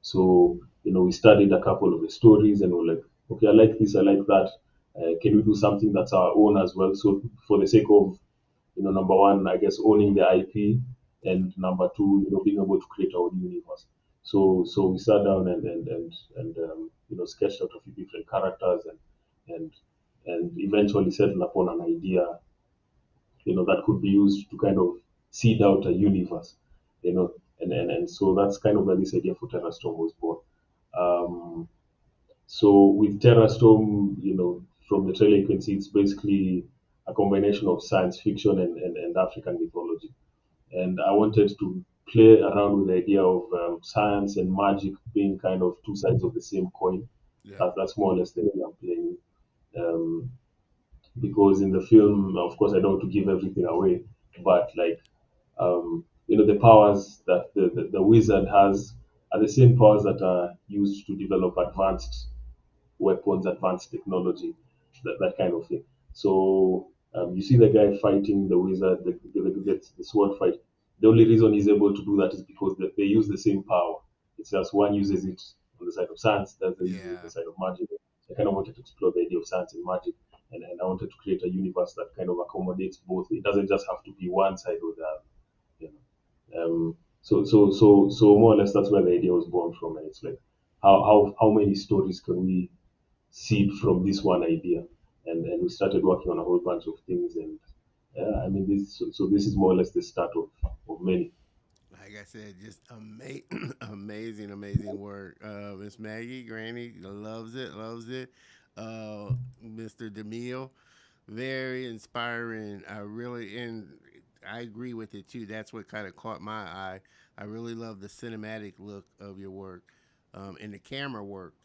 So, we studied a couple of the stories and we're like, okay, I like this, I like that. Can we do something that's our own as well? So, for the sake of, number one, I guess owning the IP, and number two, being able to create our own universe. So we sat down and sketched out a few different characters and and eventually settled upon an idea that could be used to kind of seed out a universe, and so that's kind of where this idea for Terrastorm was born. Um, so with Terrastorm, from the trailer you can see it's basically a combination of science fiction and African mythology. And I wanted to play around with the idea of science and magic being kind of two sides of the same coin. Yeah. That's more or less the idea I'm playing. Um, because in the film, of course, I don't want to give everything away, but like, the powers that the wizard has are the same powers that are used to develop advanced weapons, advanced technology, that kind of thing. So you see the guy fighting the wizard, the sword fight. The only reason he's able to do that is because they use the same power. It's just one uses it on the side of science, the other uses it on the side of magic. I kind of wanted to explore the idea of science and magic, and I wanted to create a universe that kind of accommodates both. It doesn't just have to be one side or the other. You so more or less that's where the idea was born from, and it's like how many stories can we seed from this one idea, and we started working on a whole bunch of things, and yeah, I mean this is more or less the start of many. Like I said, just amazing work. Miss Maggie, Granny loves it, loves it. Mr. DeMille, very inspiring. And I agree with it too. That's what kind of caught my eye. I really love the cinematic look of your work, and the camera work,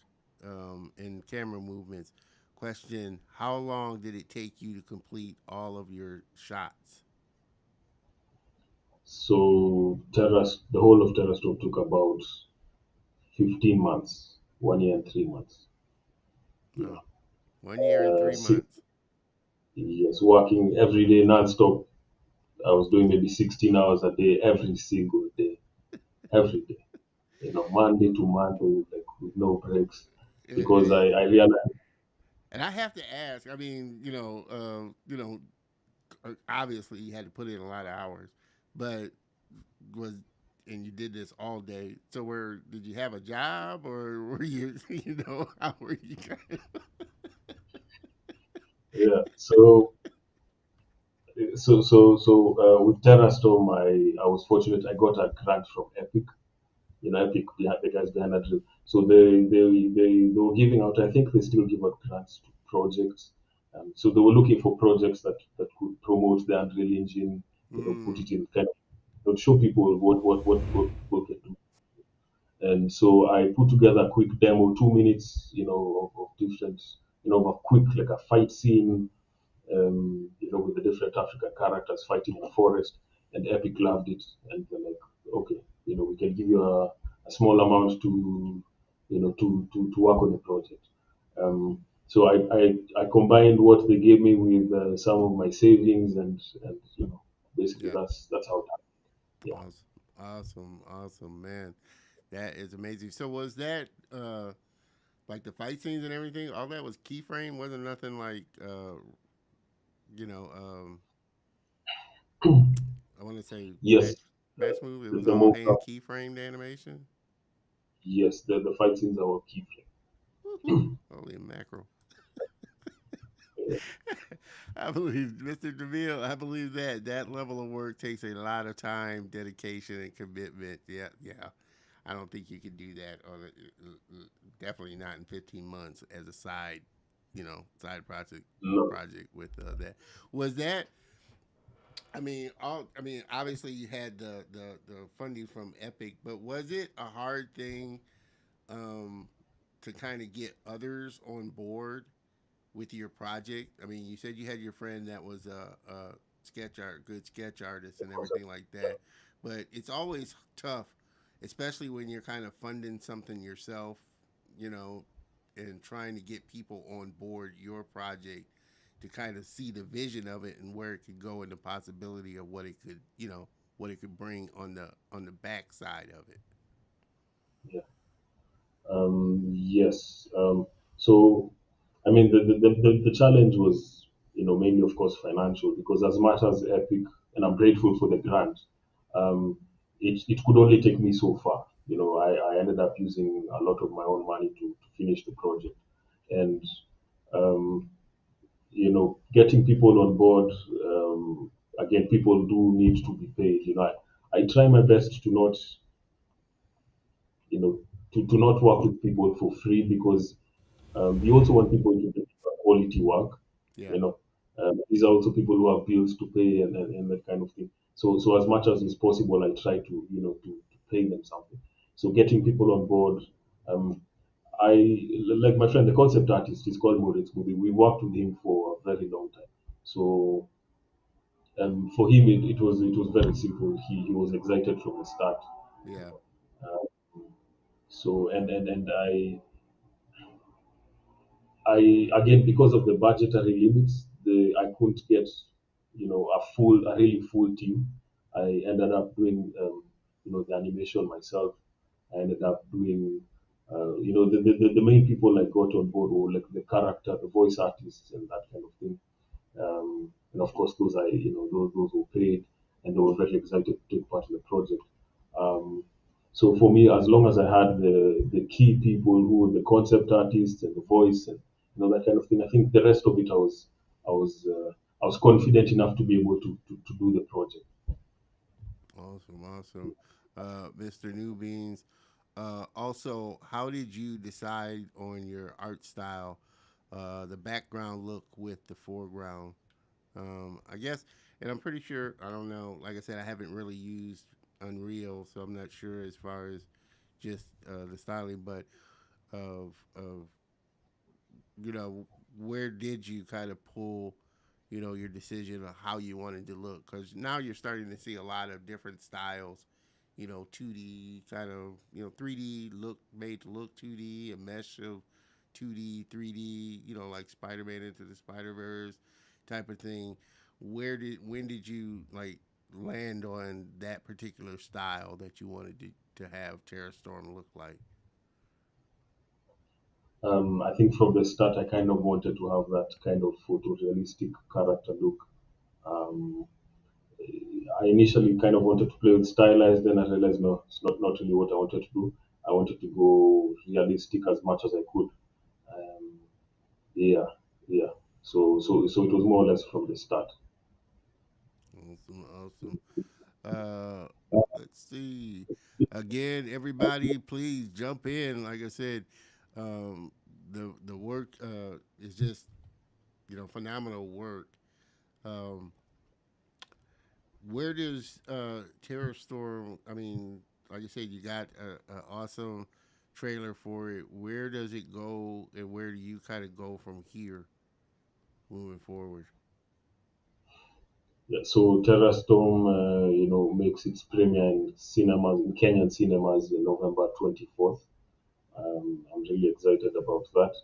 and camera movements. Question: how long did it take you to complete all of your shots? So the whole of Terrastorm took about 15 months, 1 year and 3 months. Oh, Yeah. 1 year and three See, months. yes, working every day non-stop. I was doing maybe 16 hours a day every single day, every day. Monday to Monday, like with no breaks, because And I realized. I have to ask. I mean, obviously you had to put in a lot of hours, but was and you did this all day. So where did you have a job or were you how were you kind Yeah. So with Terrastorm, I was fortunate. I got a grant from Epic, Epic, the guys behind that. So they were giving out. I think they still give out grants to projects. So they were looking for projects that could promote the Unreal Engine, put Mm. it in kind of, show people what people can do. And so I put together a quick demo, 2 minutes, of different, a quick like a fight scene, with the different African characters fighting in a forest, and Epic loved it, and they're like, okay, we can give you a small amount to work on the project. So I combined what they gave me with some of my savings, and basically Yeah. that's how it happened. Yeah. Awesome. Awesome. Awesome, man. That is amazing. So was that like the fight scenes and everything? All that was keyframe. Wasn't nothing like you know I want to say Yes, match move. It was the all most hand keyframed animation. yes, the fight scenes are all key. Woohoo! Holy mackerel! I believe Mr. DeMille. I believe that level of work takes a lot of time, dedication, and commitment. Yeah, yeah. I don't think you could do that on definitely not in 15 months as a side No. project with that. Was that? I mean, obviously you had the funding from Epic, but was it a hard thing um, to kind of get others on board with your project? I mean, you said you had your friend that was a good sketch artist and everything like that, but it's always tough, especially when you're kind of funding something yourself, you know, and trying to get people on board your project to kind of see the vision of it and where it could go and the possibility of what it could, what it could bring on the back side of it. Yeah. Yes. So, I mean, the challenge was, mainly, of course, financial, because as much as Epic, and I'm grateful for the grant, um, it could only take me so far. I ended up using a lot of my own money to finish the project. And, um, getting people on board, again, people do need to be paid. I try my best to not, you know, to not work with people for free, because we also want people to do quality work. Yeah. You know, these are also people who have bills to pay, and that kind of thing. So as much as is possible, I try to to pay them something. So getting people on board. Um, I like my friend, the concept artist. He's called Moritz Mubi. We worked with him for a very long time. So for him, it was very simple. He was excited from the start. Yeah. Uh, so and I again, because of the budgetary limits, I couldn't get a really full team. I ended up doing the animation myself. I ended up doing the main people I got on board were like the character, the voice artists, and that kind of thing. And of course, those are those who paid, and they were very excited to take part in the project. Um, so for me, as long as I had the key people who were the concept artists and the voice and that kind of thing, I think the rest of it I was uh, I was confident enough to be able to do the project. Awesome, awesome. Mr. Newbeans, also, how did you decide on your art style, the background look with the foreground? I guess, and I'm pretty sure, I don't know, like I said, I haven't really used Unreal, so I'm not sure as far as just the styling, but of where did you kind of pull, your decision of how you wanted to look? Because now you're starting to see a lot of different styles, 2D kind of, 3D look made to look 2D, a mesh of 2D, 3D, like Spider-Man into the Spider-Verse type of thing. When did you like land on that particular style that you wanted to have Terrastorm look like? I think from the start, I kind of wanted to have that kind of photorealistic character look. Um, I initially kind of wanted to play with stylized, then I realized no, it's not really what I wanted to do. I wanted to go realistic as much as I could. Um, yeah, yeah. So it was more or less from the start. Awesome, awesome. Uh, let's see. again, everybody, please jump in. Like I said, um, the work is just phenomenal work. Um, where does Terror Storm? I mean, like I said, you got a awesome trailer for it. Where does it go, and where do you kind of go from here moving forward? Yeah, so Terror Storm, makes its premiere in cinemas, in Kenyan cinemas, in November 24th. I'm really excited about that.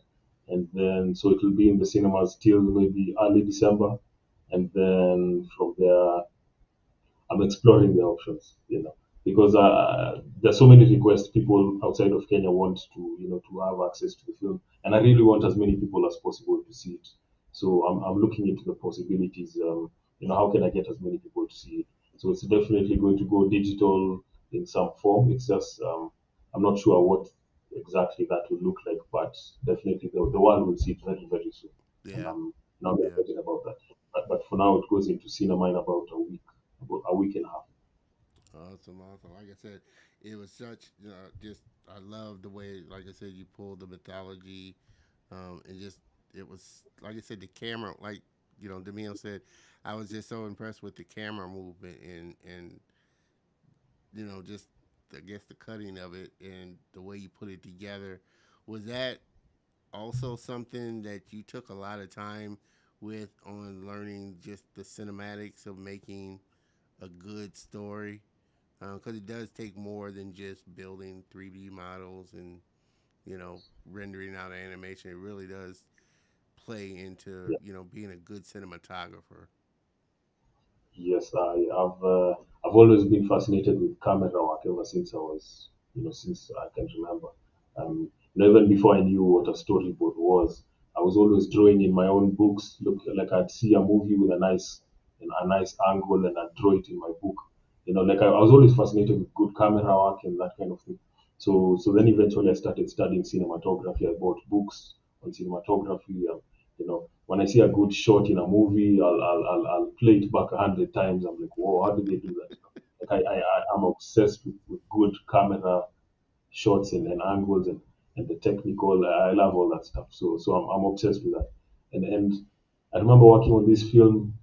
And then, so it will be in the cinemas till maybe early December. And then from there, I'm exploring the options, because there's so many requests. People outside of Kenya want to have access to the film, and I really want as many people as possible to see it. So I'm looking into the possibilities. How can I get as many people to see it? So it's definitely going to go digital in some form. It's just I'm not sure what exactly that will look like, but definitely the world will see it very very soon, and Yeah, I'm now yeah. excited about that. But for now, it goes into cinema in about a week and a half. Awesome, awesome. Like I said, it was such just I love the way, like I said, you pulled the mythology, and just it was like I said, the camera, like DeMille said, I was just so impressed with the camera movement and just I guess the cutting of it and the way you put it together. Was that also something that you took a lot of time with on learning just the cinematics of making a good story? Because it does take more than just building 3D models and rendering out animation. It really does play into being a good cinematographer. Yes, I've always been fascinated with camera work ever since I was, since I can remember. Even before I knew what a storyboard was, I was always drawing in my own books. Look, like I'd see a movie with a nice angle, and I'd draw it in my book. Like I was always fascinated with good camera work and that kind of thing. So then eventually I started studying cinematography. I bought books on cinematography. When I see a good shot in a movie, I'll play it back 100 times. I'm like, whoa, how did they do that? Like I'm obsessed with good camera shots and angles and the technical. I love all that stuff. So I'm obsessed with that. And I remember working on this film.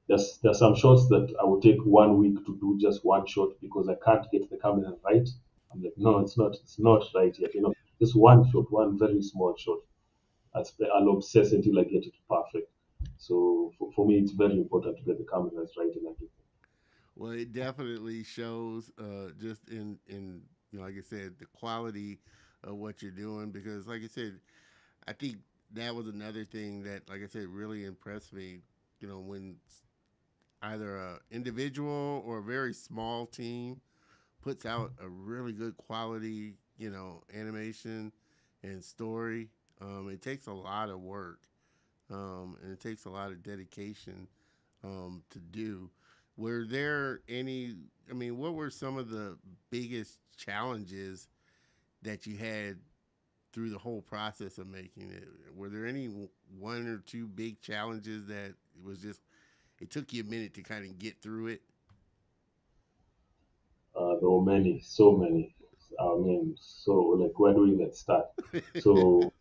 There's some shots that I would take 1 week to do just one shot because I can't get the camera right. I'm like, no, it's not right yet. Just one shot, one very small shot. I'll obsess until I get it perfect. So for me, it's very important to get the cameras right and everything. Well, it definitely shows just in like I said, the quality of what you're doing because, like I said, I think that was another thing that, like I said, really impressed me. When either a individual or a very small team puts out a really good quality, animation and story. It takes a lot of work, and it takes a lot of dedication to do. Were there any? I mean, what were some of the biggest challenges that you had through the whole process of making it? Were there any one or two big challenges that it was just it took you a minute to kind of get through it? There were many, so many. I mean, so like, where do we even start? So,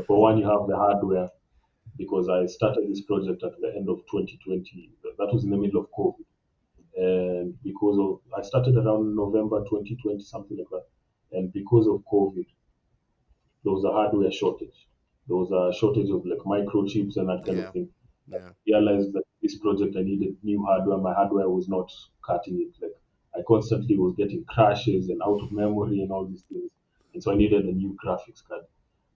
for one, you have the hardware because I started this project at the end of 2020. That was in the middle of COVID. And because of I started around November 2020, something like that. And because of COVID, there was a hardware shortage. There was a shortage of like microchips and that kind of Yeah, thing. I yeah, realized that this project I needed new hardware. My hardware was not cutting it. Like I constantly was getting crashes and out of memory and all these things. And so I needed a new graphics card,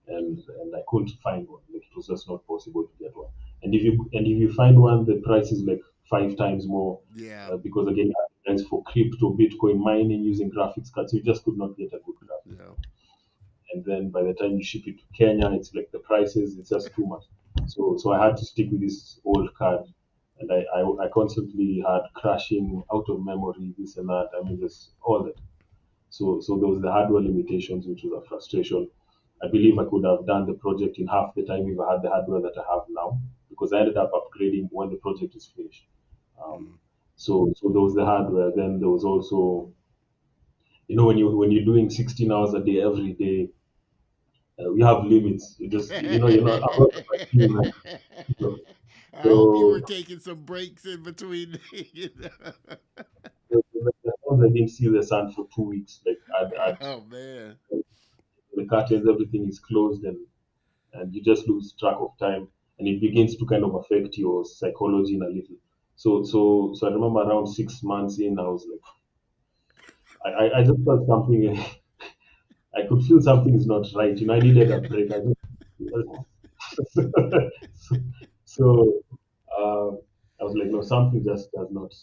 and I couldn't find one. Like it was just not possible to get one. And if you find one, the price is like 5 times more, yeah, because again, you have the price for crypto, Bitcoin mining using graphics cards. So you just could not get a good graphics yeah. card. And then by the time you ship it to Kenya, it's like the prices, it's just too much. So I had to stick with this old card, and I constantly had crashing, out of memory, this and that. I mean, just all that. So there was the hardware limitations, which was a frustration. I believe I could have done the project in half the time if I had the hardware that I have now, because I ended up upgrading when the project is finished. Um, Mm. so there was the hardware. Then there was also when you're doing 16 hours a day every day, we have limits. You just you're not. I'm not like you, man. So, I hope you were so taking some breaks in between. I didn't see the sun for 2 weeks. Like Oh man. the curtains, everything is closed, and you just lose track of time, and it begins to kind of affect your psychology in a little. So I remember around 6 months in, I was like, I just felt something. I could feel something is not right. I needed a break. So I was like, no, something just does not.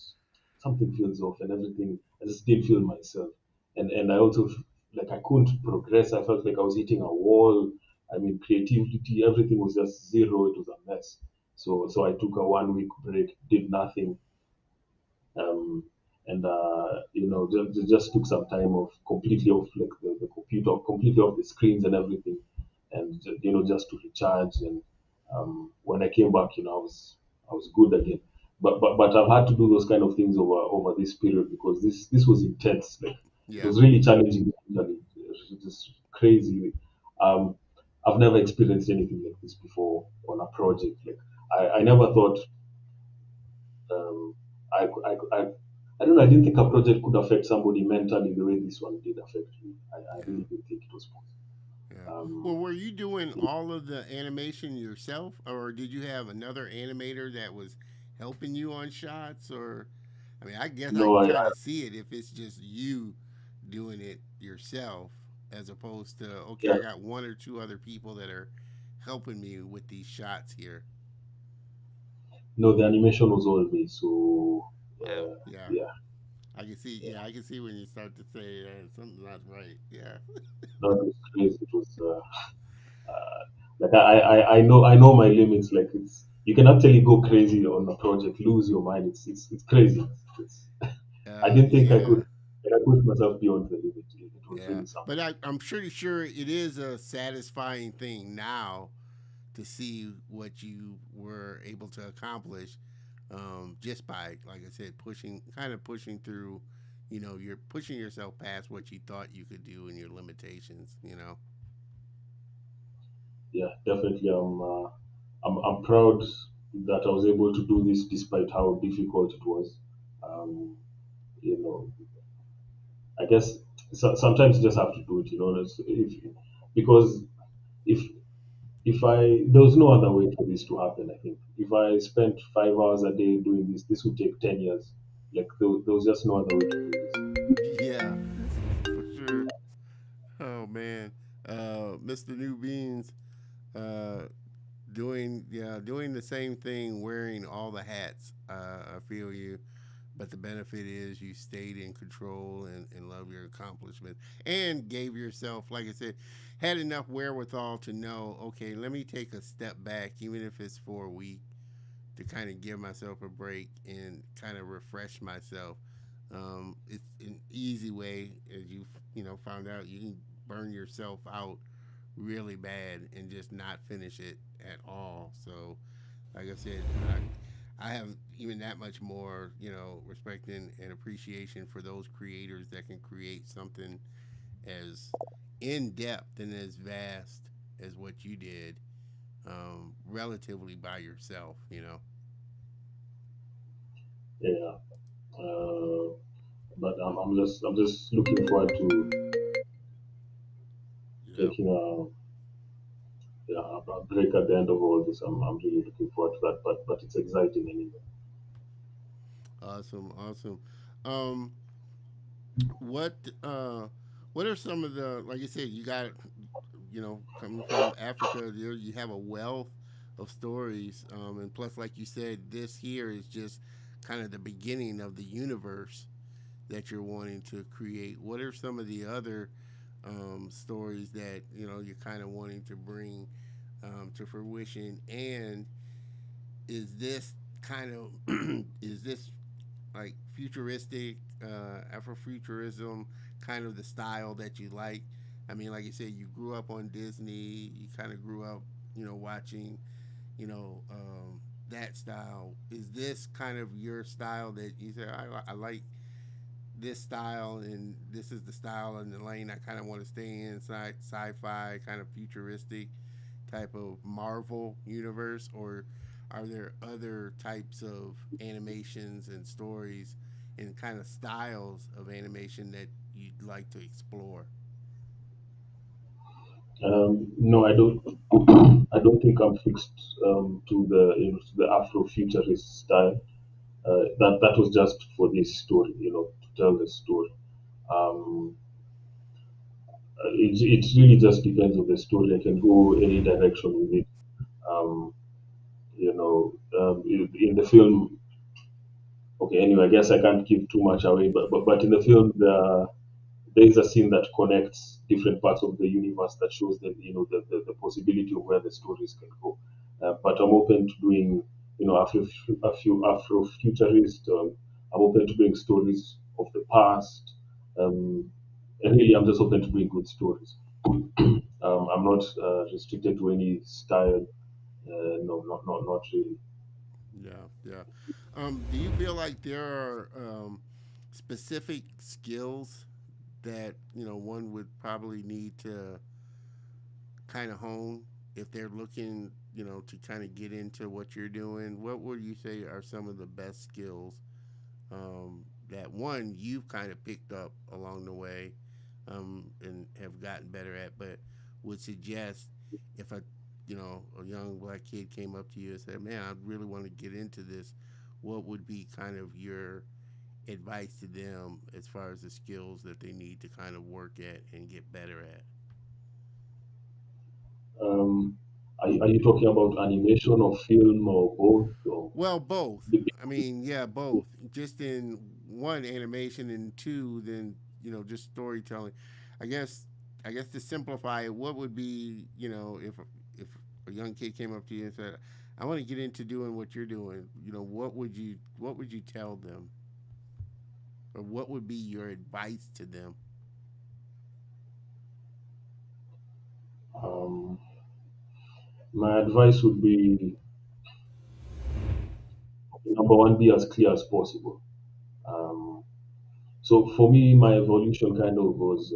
Something feels off, and everything. I just didn't feel myself, and I also like I couldn't progress. I felt like I was hitting a wall. I mean, creativity, everything was just zero. It was a mess. So I took a 1 week break, did nothing, um, and just took some time off, completely off like the computer, completely off the screens and everything, and just to recharge. And when I came back, I was good again. But I've had to do those kind of things over this period because this was intense. Like it Yeah. was really challenging. Mentally. It was just crazy. Um, I've never experienced anything like this before on a project. Like I never thought um, I don't know. I didn't think a project could affect somebody mentally the way this one did affect me. I Yeah. really didn't think it was possible. Yeah. Well, were you doing all of the animation yourself, or did you have another animator that was helping you on shots? Or, I mean, I guess I No, can kind of see it if it's just you doing it yourself, as opposed to okay, yeah, I got one or two other people that are helping me with these shots here. no, the animation was all me. So Wow. Yeah. yeah, I can see. Yeah, I can see when you start to say something's not right. Yeah. that was crazy. It was like I know my limits. Like you can actually go crazy on a project, lose your mind. It's crazy. It's, I didn't think I Yeah. could. Like, I pushed myself beyond the limit. It was Yeah, really something. but I'm pretty sure it is a satisfying thing now to see what you were able to accomplish just by, like I said, pushing through. You're pushing yourself past what you thought you could do and your limitations. Yeah, definitely. I'm proud that I was able to do this despite how difficult it was. Um, you know, I guess sometimes you just have to do it. Because if if I there was no other way for this to happen. I think if I spent 5 hours a day doing this would take 10 years. Like there was just no other way to do this. Yeah, for sure. Oh man, Mr. New Beans, uh, doing the same thing, wearing all the hats. I feel you, but the benefit is you stayed in control and love your accomplishments and gave yourself, like I said, had enough wherewithal to know, okay, let me take a step back, even if it's for a week, to kind of give myself a break and kind of refresh myself. It's an easy way, as found out, you can burn yourself out really bad and just not finish it at all. So, like I said, I have even that much more, respect and appreciation for those creators that can create something as in depth and as vast as what you did, relatively by yourself. Yeah. But I'm just looking forward to Yep. taking a break at the end of all this. I'm really looking forward to that. But it's exciting anyway. Awesome, awesome. Um, what uh, what are some of the, like I said, you got, coming from Africa, you have a wealth of stories, and plus, like you said, this here is just kind of the beginning of the universe that you're wanting to create. What are some of the other stories that you're kind of wanting to bring to fruition? And is this kind of is this like futuristic, Afrofuturism, kind of the style that you like? I mean, like you said, you grew up on Disney. You kind of grew up, watching, that style. Is this kind of your style that you say, I like this style and this is the style and the lane I kind of want to stay in, sci-fi, kind of futuristic type of Marvel universe, or are there other types of animations and stories and kind of styles of animation that you'd like to explore? No, I don't. I don't think I'm fixed to the to the Afrofuturist style. That was just for this story, to tell the story. Um, it really just depends on the story. I can go any direction with it. Um, in the film, okay. Anyway, I guess I can't give too much away, but in the film, there is a scene that connects different parts of the universe that shows that the possibility of where the stories can go. But I'm open to doing a few Afrofuturist. I'm open to doing stories of the past. Um, and really, I'm just open to doing good stories. I'm not restricted to any style. No, not really. Yeah, yeah. Do you feel like there are specific skills that one would probably need to kind of hone if they're looking, to kind of get into what you're doing? What would you say are some of the best skills that one you've kind of picked up along the way and have gotten better at, but would suggest if a young black kid came up to you and said, "Man, I really want to get into this," what would be kind of your advice to them as far as the skills that they need to kind of work at and get better at? Um, are you talking about animation or film or both? Or Well, both. I mean, yeah, both. Just in one, animation, and two, then just storytelling. I guess. I guess to simplify it, what would be if a young kid came up to you and said, "I want to get into doing what you're doing," what would you tell them, or what would be your advice to them? um, my advice would be, number one, be as clear as possible. Um, so for me, my evolution kind of was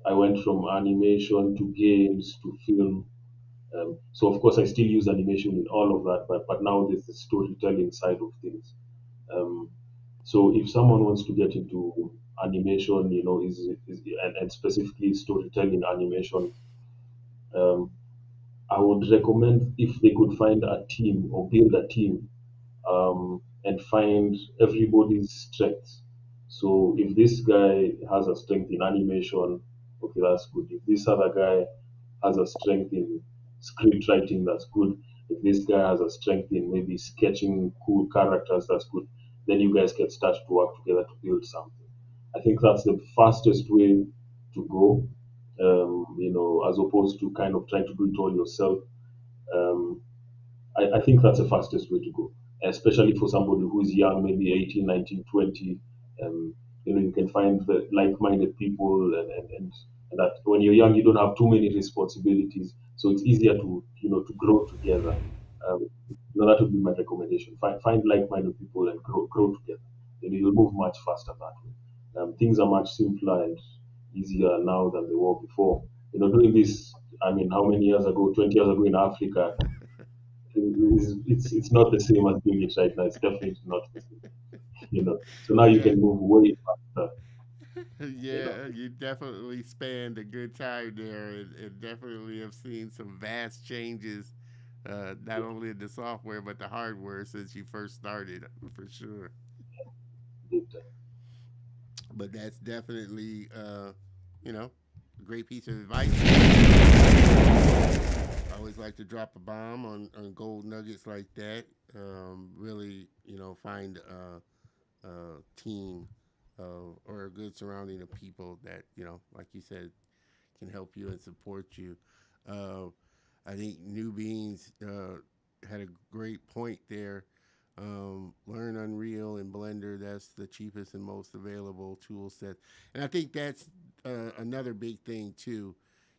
I went from animation to games to film. So of course, I still use animation in all of that, but now there's the storytelling side of things. Um, so if someone wants to get into animation, and specifically storytelling animation, um, I would recommend if they could find a team or build a team, and find everybody's strengths. So if this guy has a strength in animation, okay, that's good. If this other guy has a strength in script writing, that's good. If this guy has a strength in maybe sketching cool characters, that's good. Then you guys can start to work together to build something. I think that's the fastest way to go, as opposed to kind of trying to do it all yourself. Um, I think that's the fastest way to go, especially for somebody who's young, maybe 18, 19, 20. Um, you can find the like-minded people, and that when you're young, you don't have too many responsibilities, so it's easier to grow together. That would be my recommendation. Find like-minded people and grow together. You'll move much faster that way. Things are much simpler and easier now than they were before. Doing this, I mean, how many years ago? 20 years ago in Africa, it's not the same as doing it right now. It's definitely not the same. So now you Yeah, can move way faster. You know. yeah, you definitely spanned a good time there, and definitely have seen some vast changes, not only in the software but the hardware since you first started, for sure. But that's definitely, a great piece of advice. I always like to drop a bomb on gold nuggets like that. Really, find a team or a good surrounding of people that, like you said, can help you and support you. Uh, I think New Beans had a great point there. Learn Unreal and Blender. That's the cheapest and most available tool set. And I think that's another big thing too.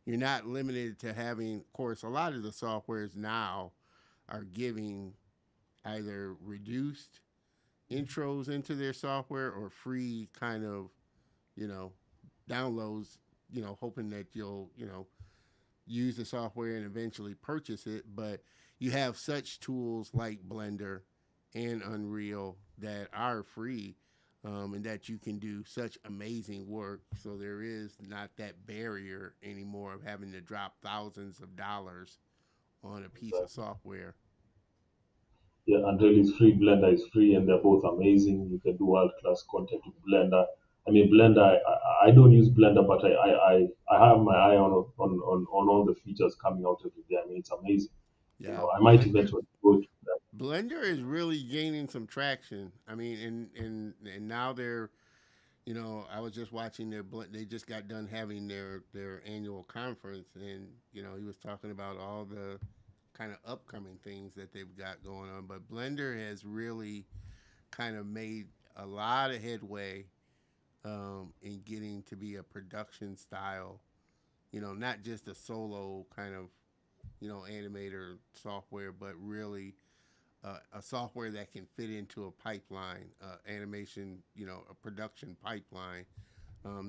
You're not limited to having, of course, a lot of the softwares now are giving either reduced intros into their software or free kind of, you know, downloads, hoping that you'll, use the software and eventually purchase it. But you have such tools like Blender and Unreal that are free, and that you can do such amazing work. So there is not that barrier anymore of having to drop thousands of dollars on a piece of software. Yeah, Unreal is free, Blender is free, and they're both amazing. You can do world-class content with Blender. I mean, Blender, I don't use Blender, but I have my eye on all the features coming out every day. I mean, it's amazing. Yeah, I might eventually go to that. Blender is really gaining some traction. I mean, and now they're, I was just watching they just got done having their annual conference, and he was talking about all the kind of upcoming things that they've got going on. But Blender has really kind of made a lot of headway, in getting to be a production style, not just a solo kind of, animator software, but really a software that can fit into a pipeline, animation, a production pipeline.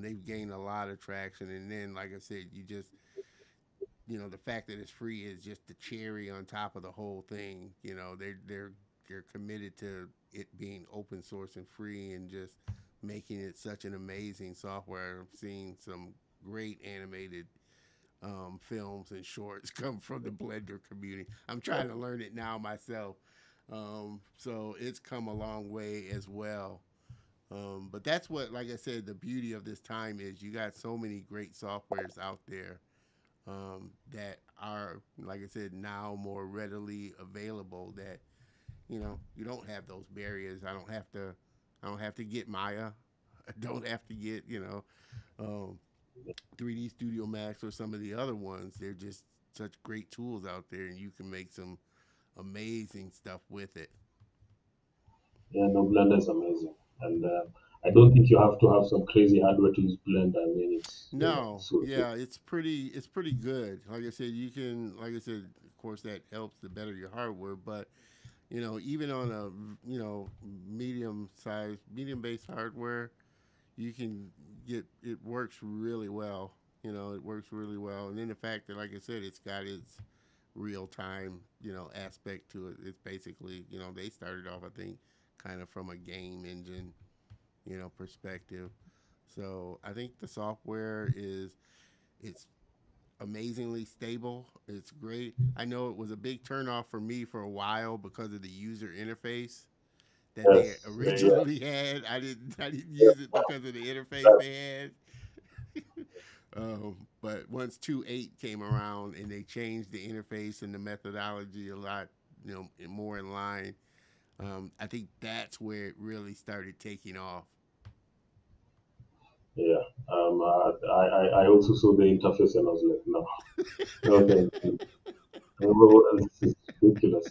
They've gained a lot of traction, and then, like I said, the fact that it's free is just the cherry on top of the whole thing. They're committed to it being open source and free, and just making it such an amazing software. I've seen some great animated films and shorts come from the Blender community. I'm trying to learn it now myself. So it's come a long way as well. But that's what, like I said, the beauty of this time is you got so many great softwares out there, that are, like I said, now more readily available, that, you don't have those barriers. I don't have to get Maya. I don't have to get, 3D Studio Max or some of the other ones. They're just such great tools out there, and you can make some amazing stuff with it. Yeah, no, Blender is amazing, and I don't think you have to have some crazy hardware to use Blender. I mean, it's No, yeah, it's pretty good. Like I said, like I said, of course, that helps the better your hardware, but even on a medium based hardware, you can get it works really well. It works really well, and then the fact that, like I said, it's got its real time aspect to it. It's basically, they started off, I think, kind of from a game engine perspective. So I think the software it's amazingly stable. It's great. I know it was a big turnoff for me for a while because of the user interface that they yes, originally had. I didn't use it because of the interface they had. But once 2.8 came around and they changed the interface and the methodology a lot, more in line, I think that's where it really started taking off. yeah. I also saw the interface and I was like, no, no, thank you. This is ridiculous.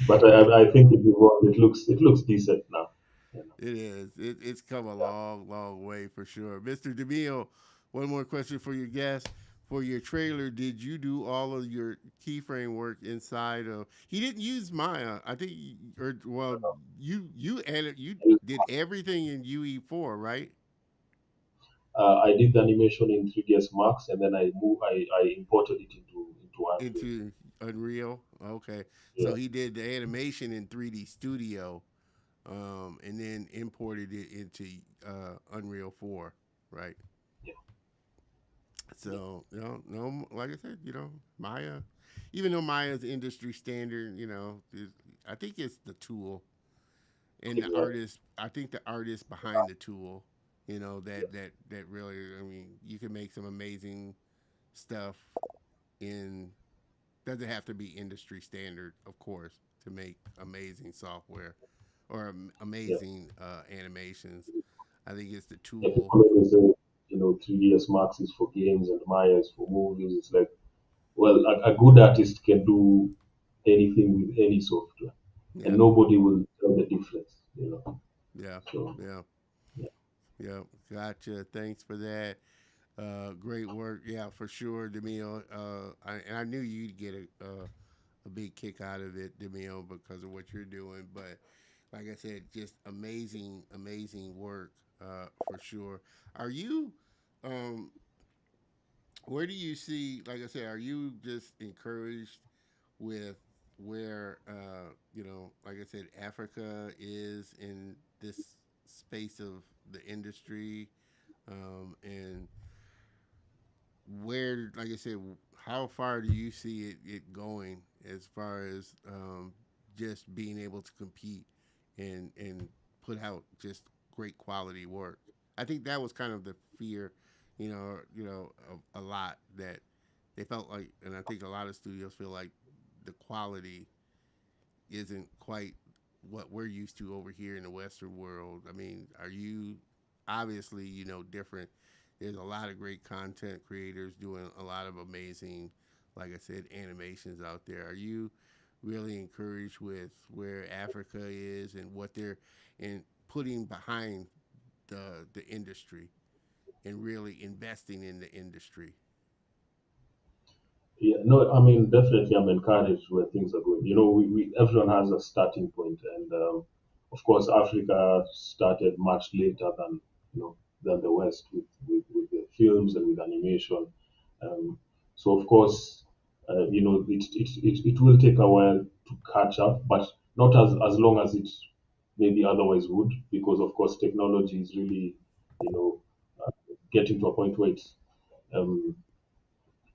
But I think it evolved. It looks decent now. You know. It is. It's come a long, long way for sure. Mr. DeMille, one more question for your guest. For your trailer, did you do all of your keyframe work inside of? He didn't use Maya. I think, or well, you did everything in UE4, right? I did the animation in 3ds Max, and then I imported it into Unreal. Into Unreal. Okay, Yeah, so he did the animation in 3D Studio, and then imported it into Unreal 4, right? yeah, So no, like I said, Maya, even though Maya's industry standard, I think it's the tool and the exactly. artist. I think the artist behind the tool, that really, I mean, you can make some amazing stuff in. Doesn't have to be industry standard, of course, to make amazing software or Yeah, amazing animations. I think it's the yeah. tool. People always say, 3ds Max is for games and Maya is for movies. It's like, well, a good artist can do anything with any software, and Yeah, nobody will tell the difference. yeah, So, yeah. yeah, Yeah, gotcha. Thanks for that. Great work. Yeah, for sure, DeMille. And I knew you'd get a big kick out of it, DeMille, because of what you're doing. But like I said, just amazing, amazing work for sure. Are you, um, where do you see, like I said, are you just encouraged with where, like I said, Africa is in this space of the industry? And where, like I said, how far do you see it going as far as just being able to compete and put out just great quality work? I think that was kind of the fear, of a lot that they felt like, and I think a lot of studios feel like the quality isn't quite what we're used to over here in the Western world. I mean, are you obviously, different? There's a lot of great content creators doing a lot of amazing, like I said, animations out there. Are you really encouraged with where Africa is and what they're in putting behind the industry and really investing in the industry? Yeah, no, I mean, definitely I'm encouraged where things are going. Everyone has a starting point, and of course, Africa started much later than the West with the films and with animation. Um, so of course, it will take a while to catch up, but not as long as it maybe otherwise would, because of course technology is really, you know, getting to a point where um,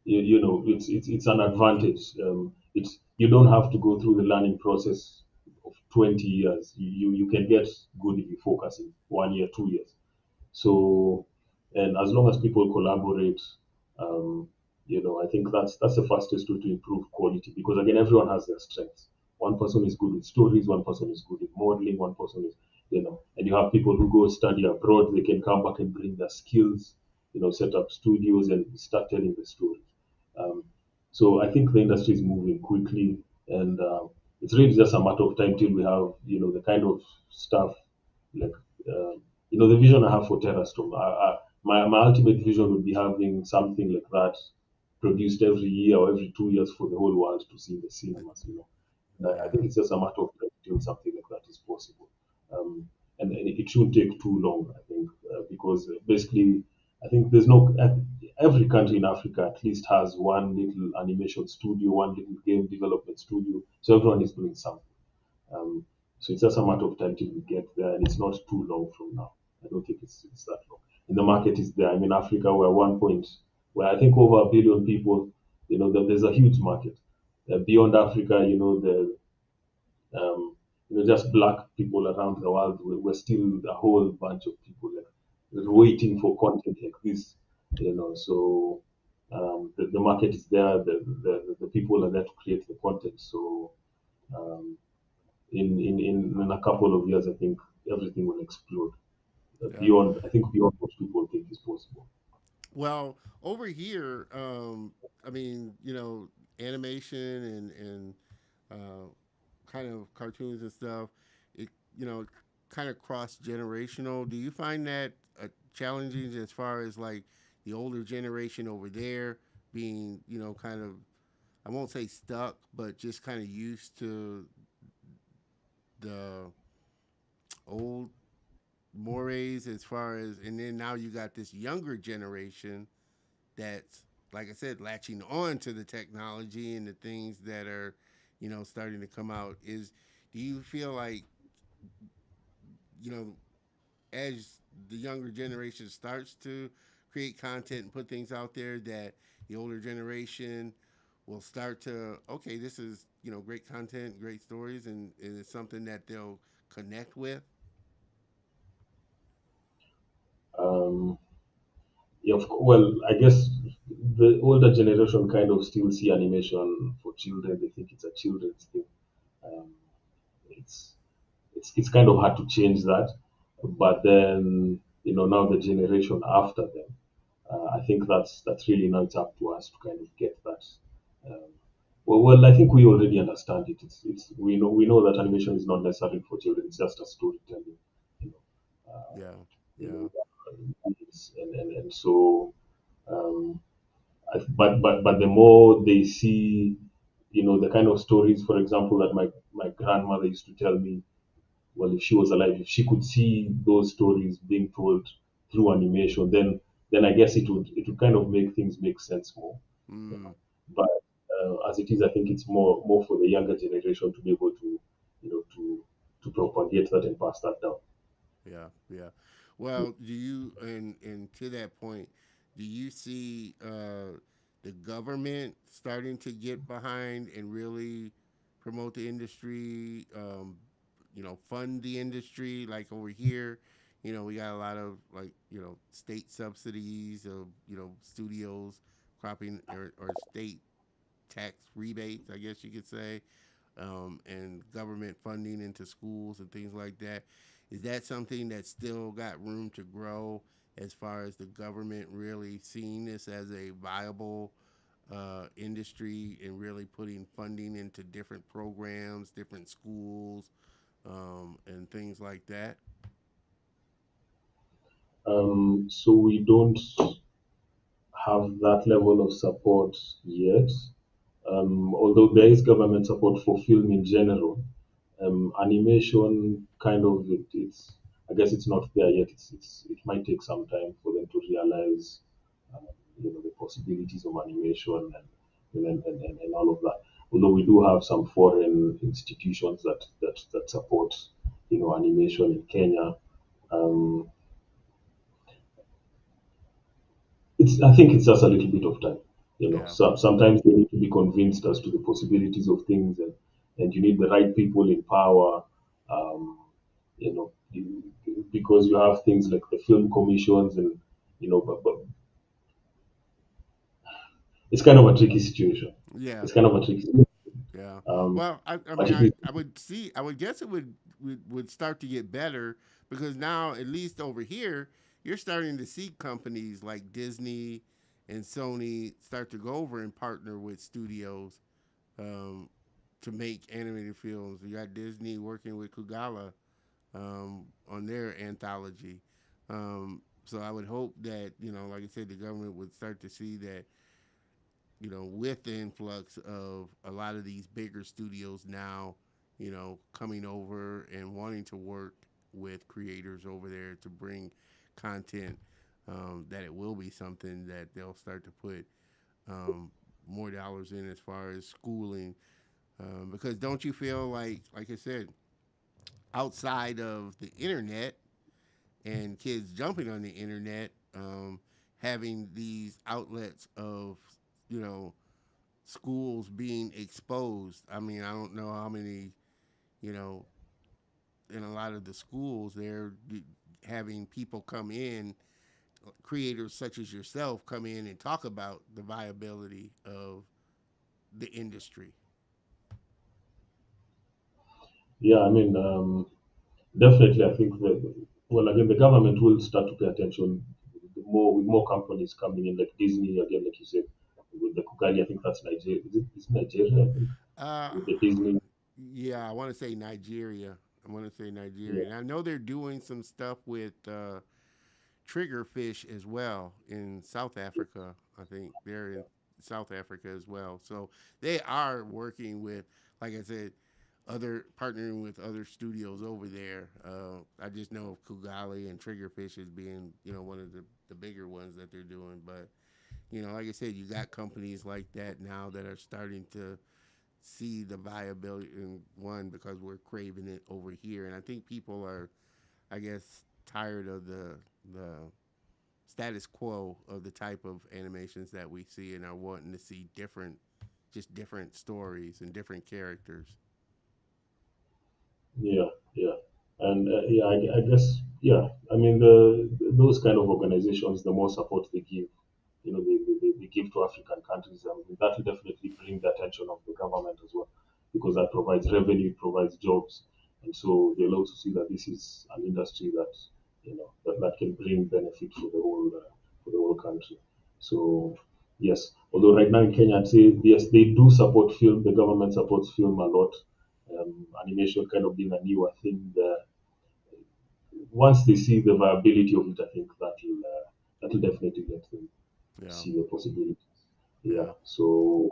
it's an advantage. It's you don't have to go through the learning process of 20 years. You can get good if you focus in 1 year, 2 years. So, and as long as people collaborate, um, I think that's the fastest way to improve quality, because again, everyone has their strengths. One person is good with stories, one person is good with modeling, one person is, and you have people who go study abroad. They can come back and bring their skills, set up studios and start telling the story. Um, so I think the industry is moving quickly, and it's really just a matter of time till we have, the kind of stuff like, uh, the vision I have for Terrastorm. My ultimate vision would be having something like that produced every year or every 2 years for the whole world to see in the cinemas. And I Yeah. think it's just a matter of time till something like that is possible. And it shouldn't take too long, I think, because basically, I think every country in Africa at least has one little animation studio, one little game development studio. So everyone is doing something. Um, so it's just a matter of time till we get there, and it's not too long from now. I don't think it's that long. And the market is there. I mean, Africa, we're 1 point, where I think over 1 billion people, there's a huge market. Beyond Africa, just black people around the world, we're still a whole bunch of people waiting for content like this, So the market is there, the people are there to create the content. So um, in a couple of years, I think everything will explode Yeah. beyond what people think is possible. Well, over here, I mean, animation and uh, kind of cartoons and stuff, it kind of cross generational. Do you find that challenging as far as like the older generation over there being, kind of, I won't say stuck, but just kind of used to the old mores as far as, and then now you got this younger generation that's, like I said, latching on to the technology and the things that are, starting to come out. Do you feel like, you know, as the younger generation starts to create content and put things out there, that the older generation will start to, okay, this is, great content, great stories, and it's something that they'll connect with? Um, yeah, well, I guess the older generation kind of still see animation for children. They think it's a children's thing. Um, it's it's kind of hard to change that. But then, now the generation after them, I think that's really now it's up to us to kind of get that. Um, well, I think we already understand it. We know that animation is not necessarily for children. It's just a storytelling. You know, Yeah, you yeah, know, and so. Um, but the more they see, the kind of stories, for example, that my grandmother used to tell me well, if she was alive, if she could see those stories being told through animation, then I guess it would kind of make things make sense more. You know. Mm, But as it is, I think it's more for the younger generation to be able to, to propagate that and pass that down. yeah, yeah. Well, do you and to that point, do you see the government starting to get behind and really promote the industry? Fund the industry like over here. We got a lot of like state subsidies of studios cropping or state tax rebates, I guess you could say, and government funding into schools and things like that. Is that something that's still got room to grow as far as the government really seeing this as a viable industry and really putting funding into different programs, different schools, and things like that? So we don't have that level of support yet. Although there is government support for film in general, animation kind of it's I guess it's not there yet. It might take some time for them to realize the possibilities of animation and all of that. Although we do have some foreign institutions that support animation in Kenya. Um, I think it's just a little bit of time. Yeah, Sometimes they need to be convinced as to the possibilities of things, and you need the right people in power. Um, because you have things like the film commissions, and but it's kind of a tricky situation. yeah, It's kind of a tricky situation. yeah. Um, Well, I but mean, it is, I would guess it would start to get better because now, at least over here, you're starting to see companies like Disney and Sony start to go over and partner with studios um, to make animated films. You got Disney working with Kugala on their anthology. So I would hope that like I said, the government would start to see that with the influx of a lot of these bigger studios now, coming over and wanting to work with creators over there to bring content, that it will be something that they'll start to put more dollars in as far as schooling. Because don't you feel like I said, outside of the internet and kids jumping on the internet, having these outlets of, you know, schools being exposed. I mean, I don't know how many, you know, in a lot of the schools, they're having people come in, creators such as yourself, come in and talk about the viability of the industry. yeah, I mean, definitely, I think that, well, again, the government will start to pay attention with more companies coming in, like Disney, again, like you said, with the Kugali, I think that's Nigeria. Is it Nigeria, I think, Uh, with the Disney? yeah, I want to say Nigeria. I want to say Yeah, Nigeria. And I know they're doing some stuff with triggerfish as well in South Africa. I think they're in South Africa as well. So they are working with, like I said, other partnering with other studios over there. I just know of Kugali and Triggerfish as being, one of the bigger ones that they're doing. But, like I said, you got companies like that now that are starting to see the viability in one because we're craving it over here. And I think people are, I guess, tired of the status quo of the type of animations that we see and are wanting to see different stories and different characters. yeah, yeah. And yeah, I guess, yeah, I mean, those kind of organizations, the more support they give, they give to African countries, I mean, that will definitely bring the attention of the government as well, because that provides revenue, it provides jobs, and so they'll also see that this is an industry that that can bring benefit for the whole country. So yes, although right now in Kenya, I'd say yes, they do support film. The government supports film a lot. Animation kind of being a newer thing. Once they see the viability of it, I think that'll definitely let them Yeah, see the possibilities. Yeah. yeah, So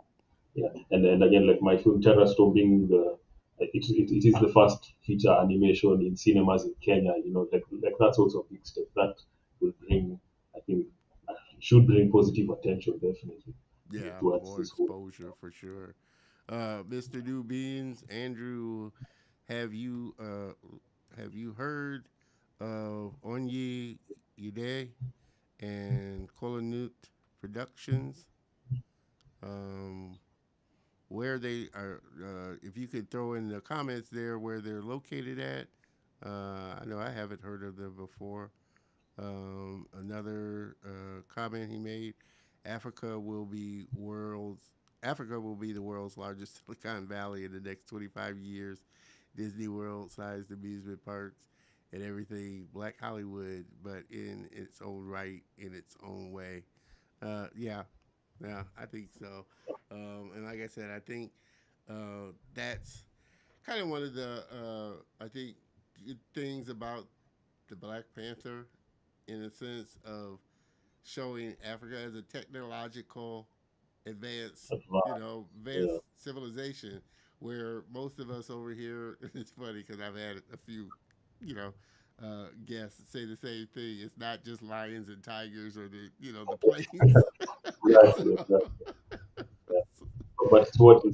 yeah, and again, like my film Terra Storm being it is the first feature animation in cinemas in Kenya. Like that's also a big step. That will bring, I think, should bring positive attention definitely Yeah, towards more this whole. exposure for sure. Mr. New Beans, Andrew, have you uh, have you heard of Onye Ide and Kolonut Productions? Um, where they are, if you could throw in the comments there where they're located at. I know I haven't heard of them before. Another comment he made: Africa will be world's Africa will be the world's largest Silicon Valley in the next 25 years. Disney World-sized amusement parks and everything, Black Hollywood, but in its own right, in its own way. Yeah, yeah, I think so. And like I said, I think that's kind of one of the I think good things about the Black Panther, in a sense of showing Africa as a technological advanced, Yeah, advanced civilization, where most of us over here. It's funny because I've had a few, you know, guests say the same thing. It's not just lions and tigers or the plains. exactly, So, exactly. Yeah. But it's what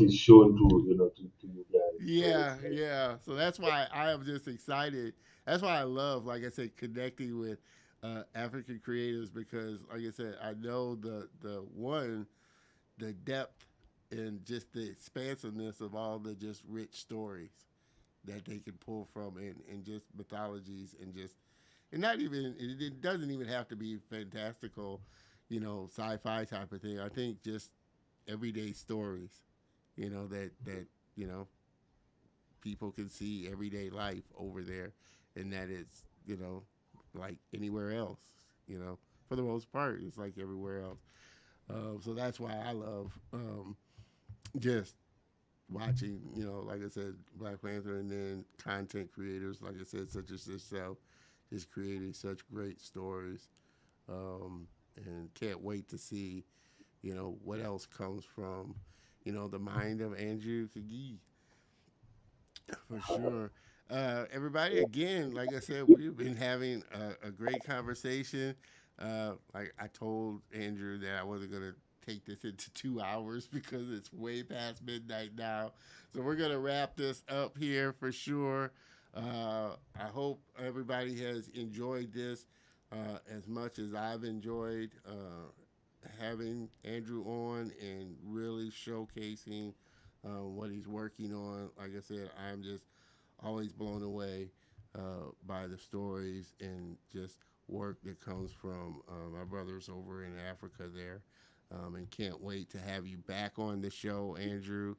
is shown to you guys. So yeah, it's like, yeah. So that's why I am just excited. That's why I love, like I said, connecting with African creators because, like I said, I know the depth and just the expansiveness of all the just rich stories that they can pull from and just mythologies and not even it doesn't even have to be fantastical, sci-fi type of thing. I think just everyday stories, that you know people can see everyday life over there, and that it's like anywhere else. For the most part, it's like everywhere else. So that's why I love just watching, like I said, Black Panther, and then content creators, like I said, such as yourself, just creating such great stories, and can't wait to see, what else comes from, the mind of Andrew Kaggia, for sure. Everybody, again, like I said, we've been having a great conversation. Like I told Andrew that I wasn't gonna take this into 2 hours because it's way past midnight now. So we're gonna wrap this up here for sure. I hope everybody has enjoyed this as much as I've enjoyed having Andrew on and really showcasing what he's working on. Like I said, I'm just always blown away by the stories and just work that comes from my brothers over in Africa there. And can't wait to have you back on the show, Andrew,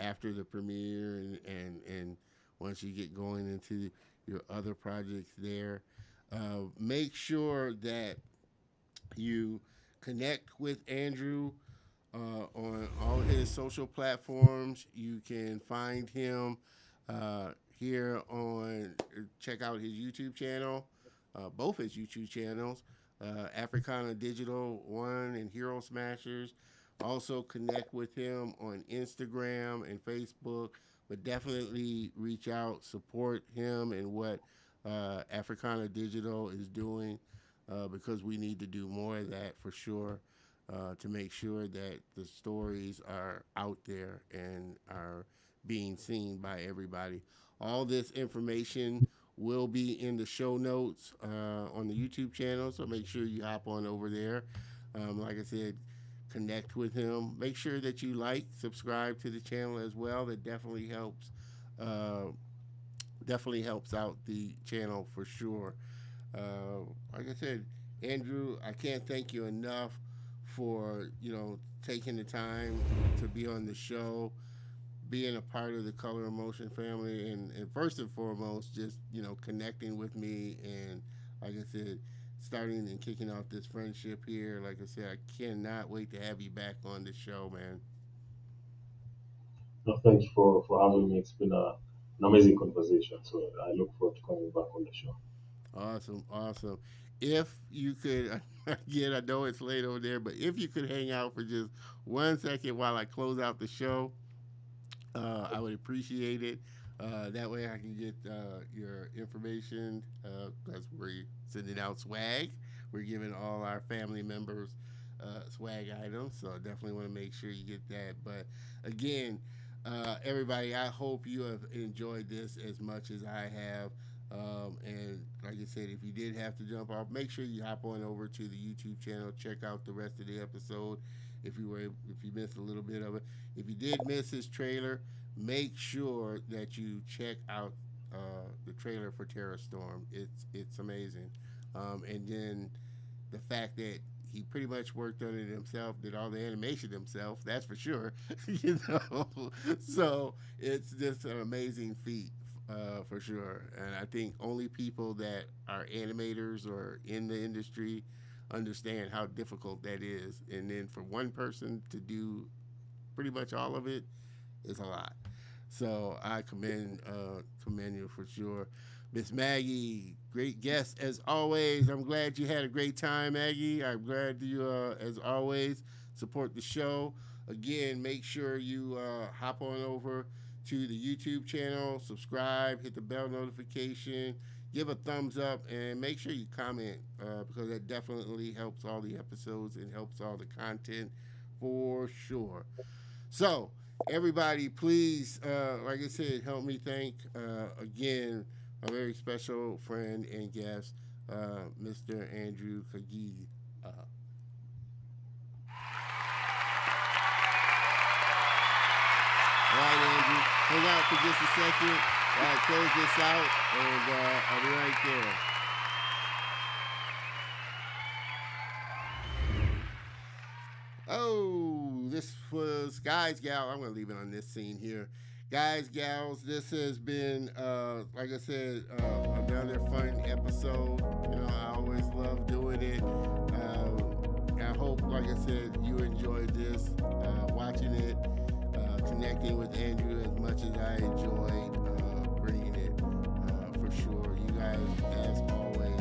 after the premiere and once you get going into your other projects there. Make sure that you connect with Andrew on all his social platforms. You can find him here on, check out his YouTube channel, both his YouTube channels, Afrikana Digital 1 and Hero Smashers. Also connect with him on Instagram and Facebook, but definitely reach out, support him and what Afrikana Digital is doing because we need to do more of that for sure. To make sure that the stories are out there and are being seen by everybody. All this information will be in the show notes on the YouTube channel, so make sure you hop on over there. Like I said, connect with him. Make sure that you subscribe to the channel as well. That definitely helps out the channel for sure. Like I said, Andrew, I can't thank you enough for taking the time to be on the show, being a part of the Color Emotion family, and first and foremost, just connecting with me, and like I said, starting and kicking off this friendship here. Like I said, I cannot wait to have you back on the show, man. no, thank you for having me. It's been an amazing conversation. So I look forward to coming back on the show. Awesome, awesome. If you could, again, I know it's late over there, but if you could hang out for just 1 second while I close out the show, I would appreciate it. That way I can get your information because we're sending out swag. We're giving all our family members swag items, so definitely want to make sure you get that. But again, everybody, I hope you have enjoyed this as much as I have. And like I said, if you did have to jump off, make sure you hop on over to the YouTube channel, check out the rest of the episode. If you missed a little bit of it, if you did miss his trailer, make sure that you check out the trailer for Terror Storm. It's amazing, and then the fact that he pretty much worked on it himself, did all the animation himself. That's for sure, you know. So it's just an amazing feat. For sure, and I think only people that are animators or in the industry understand how difficult that is. And then for one person to do pretty much all of it is a lot. So I commend you for sure. Miss Maggie, great guest as always. I'm glad you had a great time, Maggie. I'm glad you, as always, support the show. Again, make sure you hop on over to the YouTube channel, subscribe, hit the bell notification, give a thumbs up, and make sure you comment because that definitely helps all the episodes and helps all the content for sure. So, everybody, please, like I said, help me thank, again, a very special friend and guest, Mr. Andrew Kaggia. All right, Andrew, hang out for just a second. All right, close this out, and I'll be right there. Oh, this was Guys, Gals. I'm going to leave it on this scene here. Guys, Gals, this has been, like I said, another fun episode. You know, I always love doing it. I hope, like I said, you enjoyed this, watching it. Connecting with Andrew as much as I enjoyed bringing it, for sure. You guys, as always,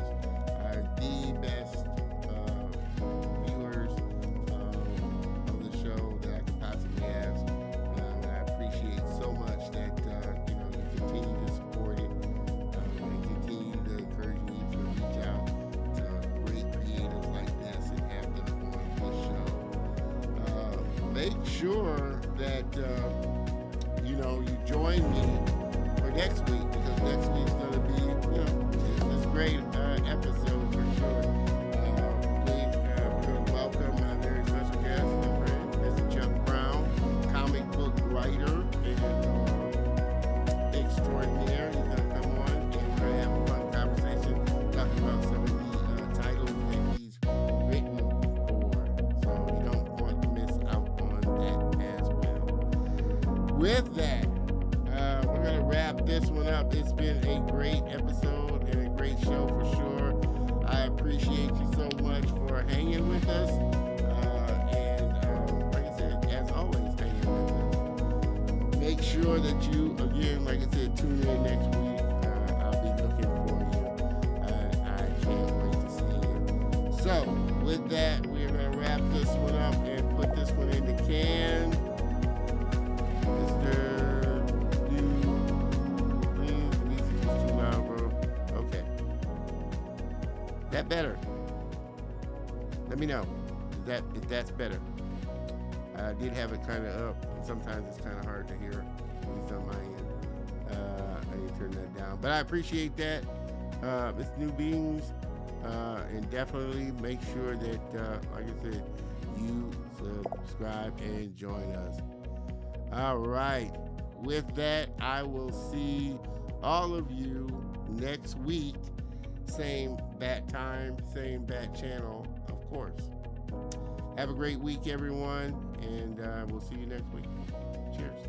are the best viewers of the show that I could possibly ask. And I appreciate so much that you continue to support it and continue to encourage me to reach out to great creators like this and have them on this show. Make sure that you join me for next week because next week's going to be this great episode for sure. Please welcome my very special guest and friend, Mr. Chuck Brown, comic book writer and extraordinaire. He's going to come on and we're going to have a fun conversation talking about some of the titles that he's written for, so you don't want to miss out on that as well. With that, we're going to wrap this one up. It's been a great episode and a great show for sure. I appreciate you so much for hanging with us. And like I said, as always, hanging with us. Make sure that you, again, like I said, tune in next week. I'll be looking for you. I can't wait to see you. So, with that, we're going to wrap this one up and put this one in the can. Mr. Please, it's too loud, bro. Okay. That better? Let me know if that's better. I did have it kind of up, and sometimes it's kind of hard to hear, at least on my end. I need to turn that down. But I appreciate that, Mr. New Beings, and definitely make sure that, like I said, you subscribe and join us. All right. With that, I will see all of you next week. Same bat time, same bat channel, of course. Have a great week, everyone, and we'll see you next week. Cheers.